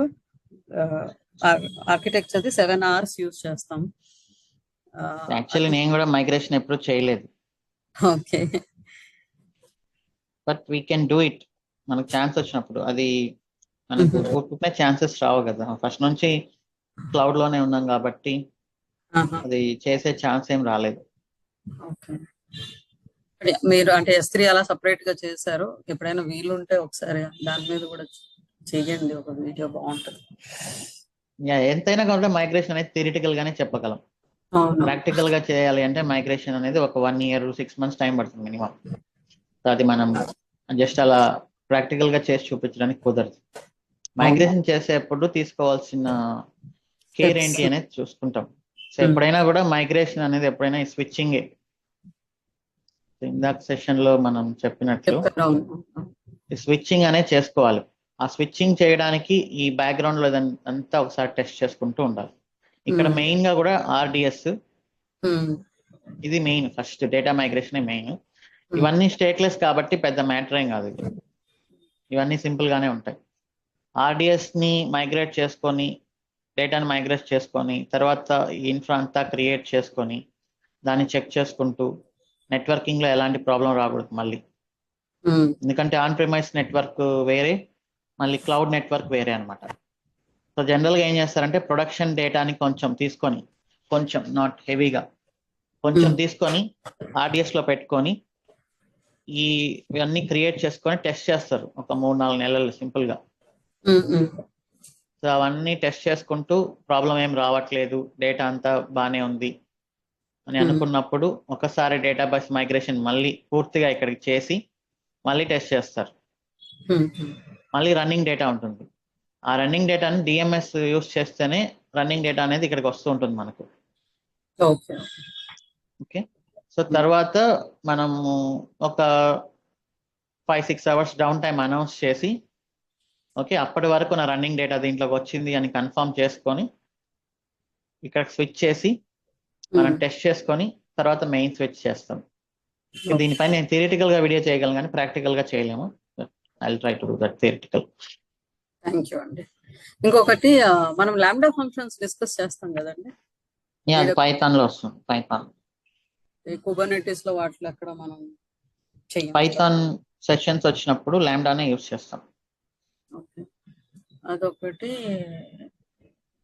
ఆర్కిటెక్చర్ 7 hours యూస్ చేస్తాం. యాక్చువల్లీ నేను కూడా మైగ్రేషన్ ఎప్పుడు చేయలేదు, okay. But we can do it. మనకు ఛాన్స్ వచ్చినప్పుడు. అది మనకు ఊరుకునే ఛాన్సెస్ రావు కదా, ఫస్ట్ నుంచి క్లౌడ్ లోనే ఉన్నాం కాబట్టి అది చేసే ఛాన్స్ ఏం రాలేదు. ఓకే. మీరు అంటే S3 అలా సపరేట్ గా చేశారు, ఎప్పుడైనా వీలుంటే ఒకసారి దాని మీద కూడా చెయ్యండి, ఒక వీడియో బాగుంటుంది. ఎంతైనా కాబట్టి మైగ్రేషన్ అనేది థియరిటికల్ గానే చెప్పగలం. అవును. ప్రాక్టికల్ గా చేయాలి అంటే మైగ్రేషన్ అనేది ఒక 1 year 6 months టైం పడుతుంది మినిమం. అది మనం జస్ట్ అలా ప్రాక్టికల్ గా చేసి చూపించడానికి కుదరదు. మైగ్రేషన్ చేసేప్పుడు తీసుకోవాల్సిన కేర్ Steps. ఏంటి అనేది చూసుకుంటాం. సో ఎప్పుడైనా కూడా మైగ్రేషన్ అనేది ఎప్పుడైనా స్విచ్చింగ్, ఇందాక సెషన్ లో మనం చెప్పినట్లు అవును. స్విచ్చింగ్ అనేది చేసుకోవాలి. ఆ స్విచ్చింగ్ చేయడానికి ఈ బ్యాక్గ్రౌండ్ లో అంతా ఒకసారి టెస్ట్ చేసుకుంటూ ఉండాలి. ఇక్కడ మెయిన్ గా కూడా RDS ఇది main, first data migration main. ఇవన్నీ స్టేట్లెస్ కాబట్టి పెద్ద మ్యాటర్ ఏం కాదు, ఇవన్నీ సింపుల్ గానే ఉంటాయి. RDS ని మైగ్రేట్ చేసుకొని, డేటాని మైగ్రేట్ చేసుకొని, తర్వాత ఇన్ఫ్రా అంతా క్రియేట్ చేసుకొని, దాన్ని చెక్ చేసుకుంటూ, నెట్వర్కింగ్ లో ఎలాంటి ప్రాబ్లం రాకూడదు మళ్ళీ. ఎందుకంటే ఆన్ ప్రిమైస్ నెట్వర్క్ వేరే, మళ్ళీ క్లౌడ్ నెట్వర్క్ వేరే అనమాట. సో జనరల్ గా ఏం చేస్తారంటే ప్రొడక్షన్ డేటాని కొంచెం తీసుకొని, కొంచెం నాట్ హెవీగా, కొంచెం తీసుకొని RDS లో పెట్టుకొని ఇవన్నీ క్రియేట్ చేసుకొని టెస్ట్ చేస్తారు ఒక 3-4 నెలలు సింపుల్ గా. సో అవన్నీ టెస్ట్ చేసుకుంటూ ప్రాబ్లం ఏం రావట్లేదు, డేటా అంతా బానే ఉంది అని అనుకున్నప్పుడు ఒకసారి డేటాబేస్ మైగ్రేషన్ మళ్ళీ పూర్తిగా ఇక్కడికి చేసి మళ్ళీ టెస్ట్ చేస్తారు. మళ్ళీ రన్నింగ్ డేటా ఉంటుంది. ఆ రన్నింగ్ డేటాని DMS యూస్ చేస్తేనే రన్నింగ్ డేటా అనేది ఇక్కడికి వస్తూ ఉంటుంది మనకు. ఓకే. సో తర్వాత మనము ఒక 5-6 hours డౌన్ టైం అనౌన్స్ చేసి, ఓకే అప్పటి వరకు నా రన్నింగ్ డేటా దీంట్లోకి వచ్చింది అని కన్ఫర్మ్ చేసుకొని ఇక్కడ స్విచ్ చేసి మనం టెస్ట్ చేసుకొని తర్వాత మెయిన్ స్విచ్ చేస్తాం. దీనిపై నేను థియరిటికల్ గా వీడియో చేయగలను కానీ ప్రాక్టికల్ గా చేయలేము. I will try to do that theoretical. Thank you అండి. ఇంకొకటి మనం లాంబ్డా ఫంక్షన్స్ డిస్కస్ చేస్తాం కదండి, అది పైథాన్ లో వస్తుంది. పైథాన్ కుబర్నెటిస్ లో వాటిలో అక్కడ మనం పైథాన్ సెషన్స్ వచ్చినప్పుడు లాంబ్డానే యూస్ చేస్తాం. ఓకే, అదొకటి.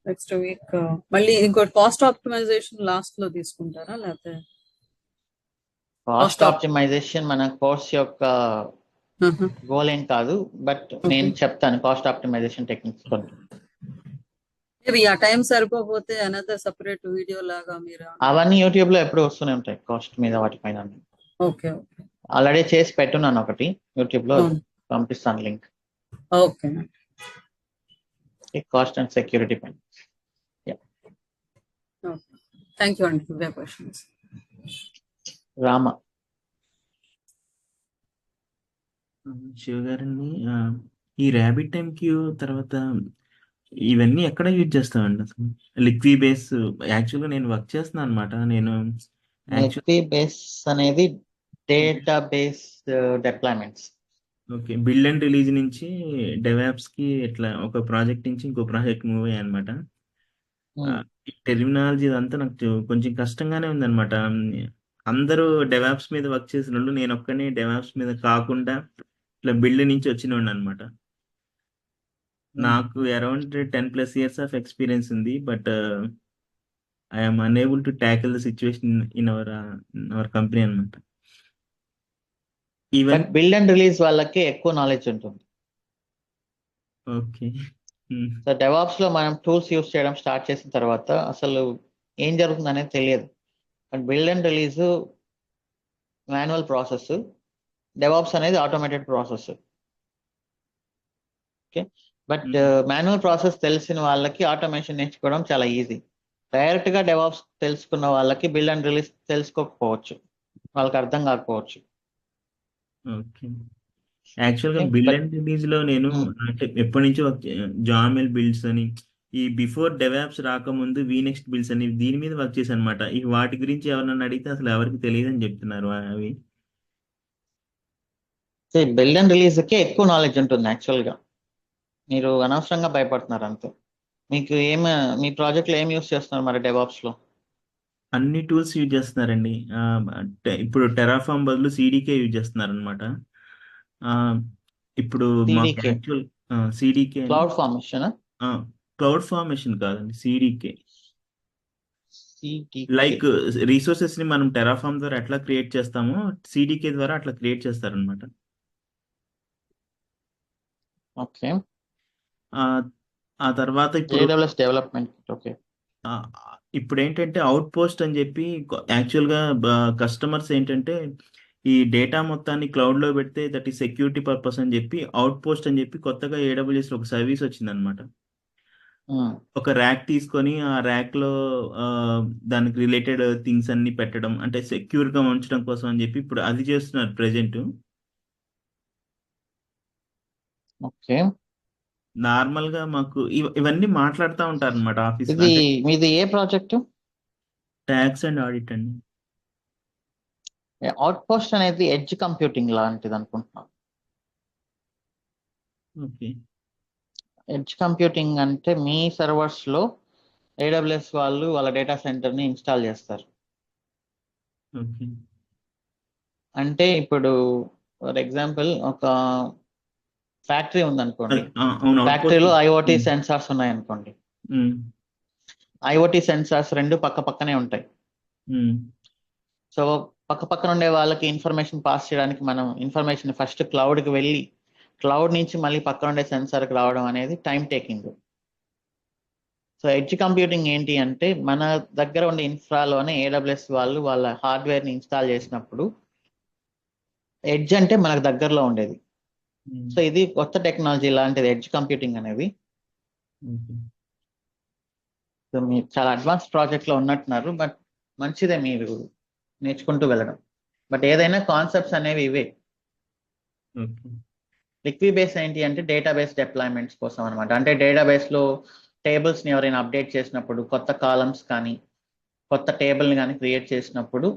నెక్స్ట్ వీక్ మళ్ళీ ఇంకోటి కాస్ట్ ఆప్టిమైజేషన్ లాస్ట్ లో తీసుకుంటారా, లేకపోతే? కాస్ట్ ఆప్టిమైజేషన్ మన కోర్స్ యొక్క గోల్ ఏం కాదు, బట్ నేను చెప్తాను కాస్ట్ ఆప్టిమైజేషన్ టెక్నిక్స్ కొన్ని. ఆ టైం సరిపోతే అనదర్ సెపరేట్ వీడియో లాగా మీరు అవన్నీ యూట్యూబ్ లో ఎప్పుడు వస్తూనే ఉంటాయి కాస్ట్ మీద, వాటిపైన. ఓకే ఆల్రెడీ చేసి పెట్టున్నాను ఒకటి యూట్యూబ్ లో, పంపిస్తాను link. Okay, cost and security పైన. థ్యాంక్ యూ అండి. క్వశ్చన్స్ రామ శివ గారండి, ఈ ర్యాబిట్ MQ తర్వాత ఇవన్నీ ఎక్కడ యూజ్ చేస్తామండి అసలు? లిక్వి బేస్ యాక్చువల్గా నేను వర్క్ చేస్తున్నాను అనమాట. నేను లిక్వి బేస్ అనేది data base deployments. Okay, build and release నుంచి డెవాప్స్ కి ఇట్లా ఒక ప్రాజెక్ట్ నుంచి ఇంకో ప్రాజెక్ట్ మూవ్ అయ్యాయి అనమాట. టెర్మినాలజీ అంతా నాకు కొంచెం కష్టంగానే ఉందన్నమాట. అందరూ డెవాప్స్ మీద వర్క్ చేసిన వాళ్ళు, నేను ఒక్కనే డెవాప్స్ మీద కాకుండా ఇట్లా బిల్డ్ నుంచి వచ్చినోండి అనమాట. నాకు అరౌండ్ 10+ years ఆఫ్ ఎక్స్పీరియన్స్ ఉంది, but I'm unable to tackle the situation in our company అనమాట. ఈవెన్ బిల్డ్ అండ్ రిలీజ్ వాళ్ళకి ఎక్కువ నాలెడ్జ్ ఉంటుంది. ఓకే, సో డెవాప్స్ లో మనం టూల్స్ యూస్ చేయడం స్టార్ట్ చేసిన తర్వాత అసలు ఏం జరుగుతుంది అనేది తెలియదు. But build and release manual process, DevOps అనేది automated process. Okay, but manual process తెలిసిన వాళ్ళకి ఆటోమేషన్ నేర్చుకోవడం చాలా ఈజీ. డైరెక్ట్ గా డెవాప్స్ తెలుసుకున్న వాళ్ళకి బిల్డ్ అండ్ రిలీజ్ తెలుసుకోకపోవచ్చు, వాళ్ళకి అర్థం కాకపోవచ్చు. ఓకే, యాక్చువల్గా బిల్డ్ అండ్ రిలీజ్ లో నేను అంటే ఎప్పటి నుంచో జామెల్ బిల్డ్స్ అని ఈ బిఫోర్ డెవాప్స్ రాకముందు నెక్స్ట్ బిల్డ్స్ అని దీని మీద వర్క్ చేశాను అనమాట. ఈ వాటి గురించి ఎవరన్నా అడిగితే అసలు ఎవరికి తెలియదని చెప్తున్నారు అవి. బిల్డ్ అండ్ రిలీజ్కి ఎక్కువ నాలెడ్జ్ ఉంటుంది యాక్చువల్గా. మీరు అనవసరంగా భయపడుతున్నారు అంతే. మీకు మీ ప్రాజెక్ట్లో ఏం యూస్ చేస్తున్నారు మరి డెవాప్స్లో? అన్ని టూల్స్ యూజ్ చేస్తున్నారండి. ఇప్పుడు టెరాఫామ్ బదులు సిడికే యూజ్ చేస్తున్నారు అనమాట. ఇప్పుడు మాకు సిడికే యాక్చువల్ సిడికే అని క్లౌడ్ ఫార్మేషన్. క్లౌడ్ ఫార్మేషన్ కాదండి, సిడికే. సిడికే లైక్ రిసోర్సెస్ ని మనం టెరాఫామ్ ద్వారా ఎట్లా క్రియేట్ చేస్తామో సిడికే ద్వారా అట్లా క్రియేట్ చేస్తారనమాట. ఓకే. ఆ తర్వాత ఇప్పుడు ఏడబ్ల్యూఎస్ డెవలప్మెంట్. ఓకే. ఇప్పుడు ఏంటంటే అవుట్ పోస్ట్ అని చెప్పి యాక్చువల్గా కస్టమర్స్ ఏంటంటే ఈ డేటా మొత్తాన్ని క్లౌడ్ లో పెడితే దట్ ఈ సెక్యూరిటీ పర్పస్ అని చెప్పి అవుట్ పోస్ట్ అని చెప్పి కొత్తగా AWS లో ఒక సర్వీస్ వచ్చిందనమాట. ఒక ర్యాక్ తీసుకొని ఆ ర్యాక్ లో దానికి రిలేటెడ్ థింగ్స్ అన్ని పెట్టడం, అంటే సెక్యూర్ గా ఉంచడం కోసం అని చెప్పి ఇప్పుడు అది చేస్తున్నారు ప్రెజెంట్. ఓకే. నార్మల్ గా మాకు ఇవన్నీ మాట్లాడుతూ ఉంటారు అనమాట ఆఫీస్ లో. ఇది అంటే మీది ఏ ప్రాజెక్ట్? ట్యాక్స్ అండ్ ఆడిట్ అండి. అవుట్ పోస్ట్ అనేది ఎడ్జ్ కంప్యూటింగ్ లాంటిది అనుకుంటున్నాను. ఓకే. ఎడ్జ్ కంప్యూటింగ్ అంటే మీ సర్వర్స్ లో AWS వాళ్ళు వాళ్ళ డేటా సెంటర్ ని ఇన్స్టాల్ చేస్తారు. ఓకే. అంటే ఇప్పుడు ఫర్ ఎగ్జాంపుల్ ఒక ఫ్యాక్టరీ ఉందనుకోండి. అవును, అవుట్ పోస్ట్. ఫ్యాక్టరీలో IoT సెన్సార్స్ ఉన్నాయనుకోండి. IoT సెన్సార్స్ రెండు పక్క పక్కనే ఉంటాయి. సో పక్క పక్కన ఉండే వాళ్ళకి ఇన్ఫర్మేషన్ పాస్ చేయడానికి మనం ఇన్ఫర్మేషన్ ఫస్ట్ క్లౌడ్కి వెళ్ళి క్లౌడ్ నుంచి మళ్ళీ పక్కన ఉండే సెన్సార్కి రావడం అనేది time taking. So edge computing ఏంటి అంటే మన దగ్గర ఉండే ఇన్ఫ్రాలోనే AWS వాళ్ళు వాళ్ళ హార్డ్వేర్ని ఇన్స్టాల్ చేసినప్పుడు ఎడ్జ్ అంటే మనకు దగ్గరలో ఉండేది. సో ఇది కొత్త టెక్నాలజీ లాంటిది ఎడ్జ్ కంప్యూటింగ్ అనేది. సో మీరు చాలా అడ్వాన్స్ ప్రాజెక్ట్లో ఉన్నట్టున్నారు, బట్ మంచిదే మీరు నేర్చుకుంటూ వెళ్ళడం. బట్ ఏదైనా కాన్సెప్ట్స్ అనేవి ఇవే. లిక్విబేస్ ఏంటి అంటే డేటాబేస్ డిప్లాయ్మెంట్స్ కోసం అనమాట. అంటే డేటాబేస్లో టేబుల్స్ని ఎవరైనా అప్డేట్ చేసినప్పుడు కొత్త కాలమ్స్ కానీ కొత్త టేబుల్ని కానీ క్రియేట్ చేసినప్పుడు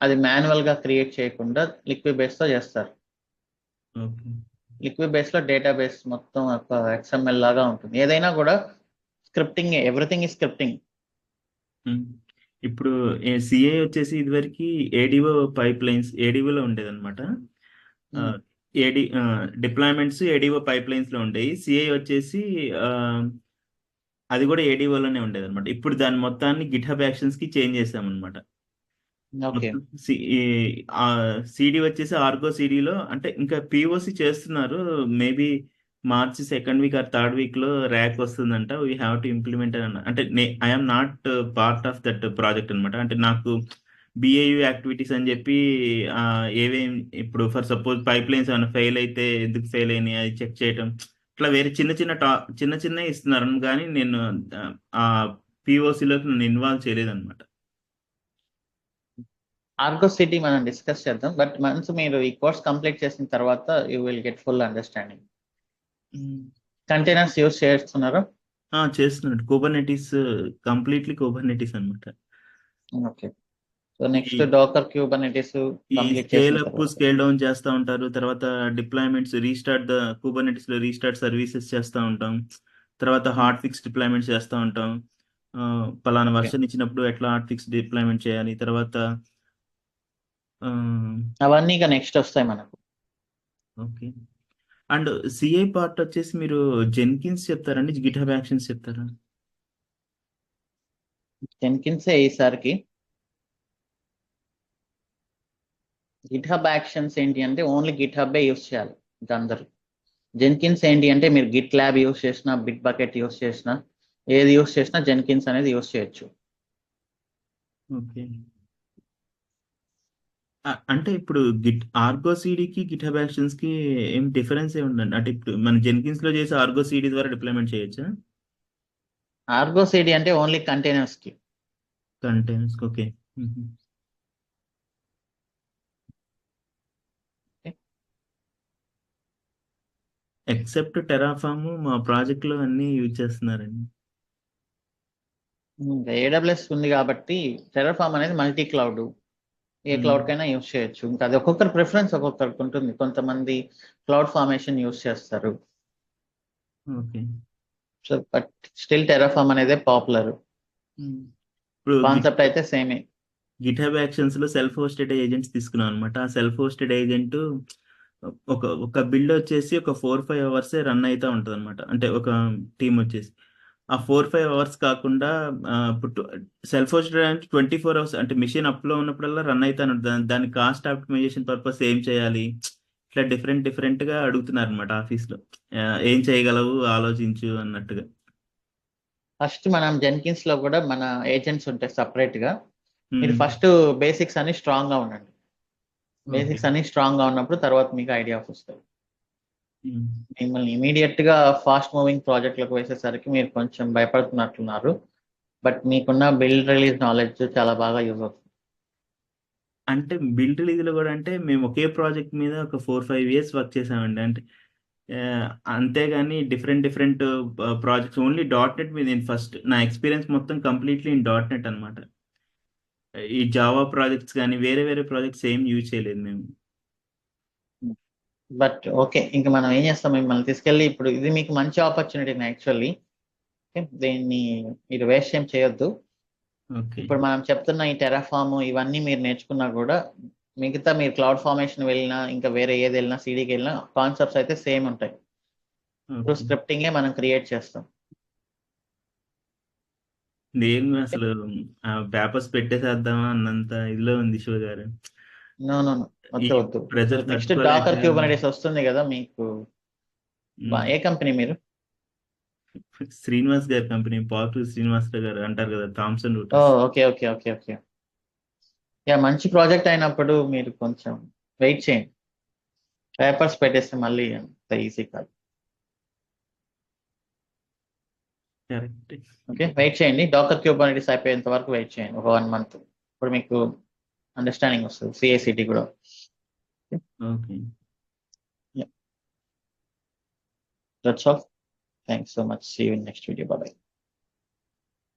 అది మాన్యువల్గా క్రియేట్ చేయకుండా లిక్విబేస్తో చేస్తారు. లిక్విబేస్లో డేటాబేస్ మొత్తం ఒక XML లాగా ఉంటుంది. ఏదైనా కూడా స్క్రిప్టింగ్, ఎవ్రీథింగ్ ఈ స్క్రిప్టింగ్. ఇప్పుడు సిఐ వచ్చేసి ఇదివరకు ఏడిఓ పైప్ లైన్స్ ఏడిఓలో ఉండేది అనమాట. డిప్లాయ్మెంట్స్ ఏడిఓ పైప్ లైన్స్ లో ఉండేవి. సిఐ వచ్చేసి అది కూడా ఏడిఓలోనే ఉండేది అనమాట. ఇప్పుడు దాని మొత్తాన్ని గిట్హబ్ యాక్షన్స్ కి చేంజ్ చేసామన్నమాట. ఓకే. సిడి వచ్చేసి ఆర్గో సిడిలో అంటే ఇంకా పిఓసి చేస్తున్నారు. Maybe March 2nd week or 3rd week లో ర్యాక్ వస్తుందంట. వీ హ్యావ్ టు ఇంప్లిమెంట్ అని అంటే I'm not part of that project అనమాట. అంటే నాకు BAU యాక్టివిటీస్ అని చెప్పి ఏవేం ఇప్పుడు ఫర్ సపోజ్ పైప్ లైన్స్ ఏమైనా ఫెయిల్ అయితే ఎందుకు ఫెయిల్ అయినాయి అది చెక్ చేయటం, ఇట్లా వేరే చిన్న చిన్న ఇస్తున్నారు కానీ నేను ఆ పిఓసిలోకి నన్ను ఇన్వాల్వ్ చేయలేదు అనమాట. ఆర్గో సిటీ మనం డిస్కస్ చేద్దాం, బట్ వన్స్ మీరు ఈ కోర్స్ కంప్లీట్ చేసిన తర్వాత you will get full understanding. Containers use చేస్తున్నారు? చేస్తున్నాడు. కుబర్నెటిస్, కంప్లీట్లీ కుబర్నెటిస్ అనమాట. ఓకే. సో నెక్స్ట్ డోకర్ క్యూబర్నెటిస్ ఈ కంప్లీట్ స్కేల్ చేసిన అప్ తర్వాత స్కేల్ డౌన్ చేస్తూ ఉంటారు. తర్వాత డిప్లాయ్మెంట్స్ రీస్టార్ట్ కుబర్నెటిస్ లో రీస్టార్ట్ సర్వీసెస్ చేస్తూ ఉంటాం. తర్వాత హాట్ ఫిక్స్ డిప్లాయ్మెంట్స్ చేస్తూ ఉంటాం. పలానా వర్షన్ ఇచ్చినప్పుడు ఎట్లా హాట్ ఫిక్స్ డిప్లాయ్మెంట్ చేయాలి. తర్వాత అవన్నీ ఇక నెక్స్ట్ వస్తాయి మనకు. ఓకే. అండ్ సిఐ పార్ట్ వచ్చేసి మీరు జెన్కిన్స్ చెప్తారండి, గిట్హబ్ యాక్షన్స్ చెప్తారా? జెన్కిన్సే ఈసారికి. గిట్హబ్ యాక్షన్స్ ఏంటి అంటే ఓన్లీ గిట్హబ్బే యూస్ చేయాలి ఇంకా అందరూ. జెన్కిన్స్ ఏంటి అంటే మీరు గిట్ ల్యాబ్ యూస్ చేసినా, బిట్ బకెట్ యూస్ చేసినా, ఏది యూస్ చేసినా జెన్కిన్స్ అనేది యూస్ చేయొచ్చు. ఓకే. అంటే ఇప్పుడు ఆర్గో సిడికి గిట్హబ్ యాక్షన్స్ కి ఏం డిఫరెన్స్ ఏముందండి? అంటే ఇప్పుడు మన జెన్కిన్స్ లో చేసి ఆర్గో సిడి ద్వారా డిప్లాయ్మెంట్ చేయొచ్చా? ఆర్గో సిడి అంటే ఓన్లీ కంటైనర్స్ కి. కంటైనర్స్. ఓకే. ఎక్సెప్ట్ టెరాఫామ్ మా ప్రాజెక్ట్ లో అన్ని యూజ్ చేస్తున్నారండి. ఇంకా AWS ఉంది కాబట్టి టెర్రఫామ్ అనేది మల్టీ క్లౌడ్, ఏ క్లౌడ్ కైనా యూస్ చేయొచ్చు. ఇంకా అది ఒక్కొక్కరి ప్రిఫరెన్స్ ఒక్కొక్కరికి ఉంటుంది. కొంతమంది క్లౌడ్ ఫార్మేషన్ యూస్ చేస్తారు. ఓకే. సో బట్ స్టిల్ టెర్రఫామ్ అనేది పాపులర్. ఇప్పుడు కాన్సెప్ట్ అయితే సేమే. గిట్హబ్ యాక్షన్స్ లో సెల్ఫ్ హోస్టెడ్ ఏజెంట్స్ తీసుకున్నాం అనమాట. ఆ సెల్ఫ్ హోస్టెడ్ ఏజెంట్ ఒక బిల్డ్ వచ్చేసి ఒక 4-5 అవర్స్ రన్ అవుతూ ఉంటుంది అనమాట. అంటే ఒక టీం వచ్చేసి ఆ 4-5 అవర్స్ కాకుండా ఇప్పుడు సెల్ఫ్ హోస్టెడ్ అంటే 24 అవర్స్, అంటే మిషన్ అప్లో ఉన్నప్పుడల్లా రన్ అవుతాను. దాని కాస్ట్ ఆప్టిమైజేషన్ పర్పస్ ఏం చేయాలి, ఇట్లా డిఫరెంట్ గా అడుగుతున్నారు అనమాట ఆఫీస్లో. ఏం చేయగలవు ఆలోచించు అన్నట్టుగా. ఫస్ట్ మనం జెన్కిన్స్ లో కూడా మన ఏజెంట్స్ ఉంటాయి సపరేట్ గా. మీరు మ్మ్. ఫస్ట్ బేసిక్స్ అన్ని స్ట్రాంగ్ గా ఉండండి. బేసిక్స్ అన్ని స్ట్రాంగ్ గా ఉన్నప్పుడు తర్వాత మీకు ఐడియాస్ వస్తాయి. మ్మ్. మిమ్మల్ని ఇమీడియట్ గా ఫాస్ట్ మూవింగ్ ప్రాజెక్ట్లకు వేసేసరికి మీరు కొంచెం భయపడుతున్నట్లున్నారు. బట్ మీకున్న బిల్డ్ రిలీజ్ నాలెడ్జ్ చాలా బాగా యూజ్ అవుతుంది. అంటే బిల్డ్ రిలీజ్లో కూడా అంటే మేము ఒకే ప్రాజెక్ట్ మీద ఒక 4-5 ఇయర్స్ వర్క్ చేసామండి. అంటే ఆ, అంతేగాని డిఫరెంట్ ప్రాజెక్ట్స్ ఓన్లీ .NET మీద. నేను ఫస్ట్ నా ఎక్స్పీరియన్స్ మొత్తం కంప్లీట్లీ ఇన్ .NET అనమాట. ఈ జావా ప్రాజెక్ట్స్ కానీ వేరే ప్రాజెక్ట్స్ ఏం యూజ్ చేయలేదు మేము. బట్ ఓకే, ఇంకా మనం ఏం చేస్తాం, మిమ్మల్ని తీసుకెళ్ళి ఇప్పుడు ఇది మీకు మంచి ఆపర్చునిటీ యాక్చువల్లీ. దీన్ని మీరు వేస్ట్ ఏం చేయొద్దు. ఓకే. ఇప్పుడు మనం చెప్తున్న ఈ టెరాఫామ్ ఇవన్నీ మీరు నేర్చుకున్నా కూడా మిగతా మీరు క్లౌడ్ ఫార్మేషన్ వెళ్ళినా ఇంకా వేరే ఏది వెళ్ళినా సిడీకి వెళ్ళినా కాన్సెప్ట్స్ అయితే సేమ్ ఉంటాయి. ఇప్పుడు ఓకే. స్క్రిప్టింగే మనం క్రియేట్ చేస్తాం. నేను అసలు పేపర్స్ పెట్టేసేద్దామా అన్నంత ఇదిలో ఉంది శివ గారు. నో ఈ వద్దు వద్దు. ప్రెజర్ నెక్స్ట్ తట్టుకోలేక డాకర్ క్యూబర్నెటీస్ వస్తుంది కదా మీకు. ఏ కంపెనీ మీరు? శ్రీనివాస్ గారి కంపెనీ, పాటు శ్రీనివాస్ గారు అంటారు కదా, Thomson oh Reuters. Okay okay okay okay. Yeah, మంచి ప్రాజెక్ట్ అయినప్పుడు మీరు కొంచెం వెయిట్ చేయండి. పేపర్స్ పెట్టేస్తే మళ్ళీ అంత ఈజీ కాదు. కరెక్ట్. ఓకే, వెయిట్ చేయండి. డాకర్ క్యూబర్నెటీస్ అయిపోయేంత వరకు వెయిట్ చేయండి, ఒక 1 month. ఇప్పుడు మీకు అండర్స్టాండింగ్ వస్తుంది CI/CD కూడా. Okay. That's all. Thanks so much. See you in next video. Bye bye.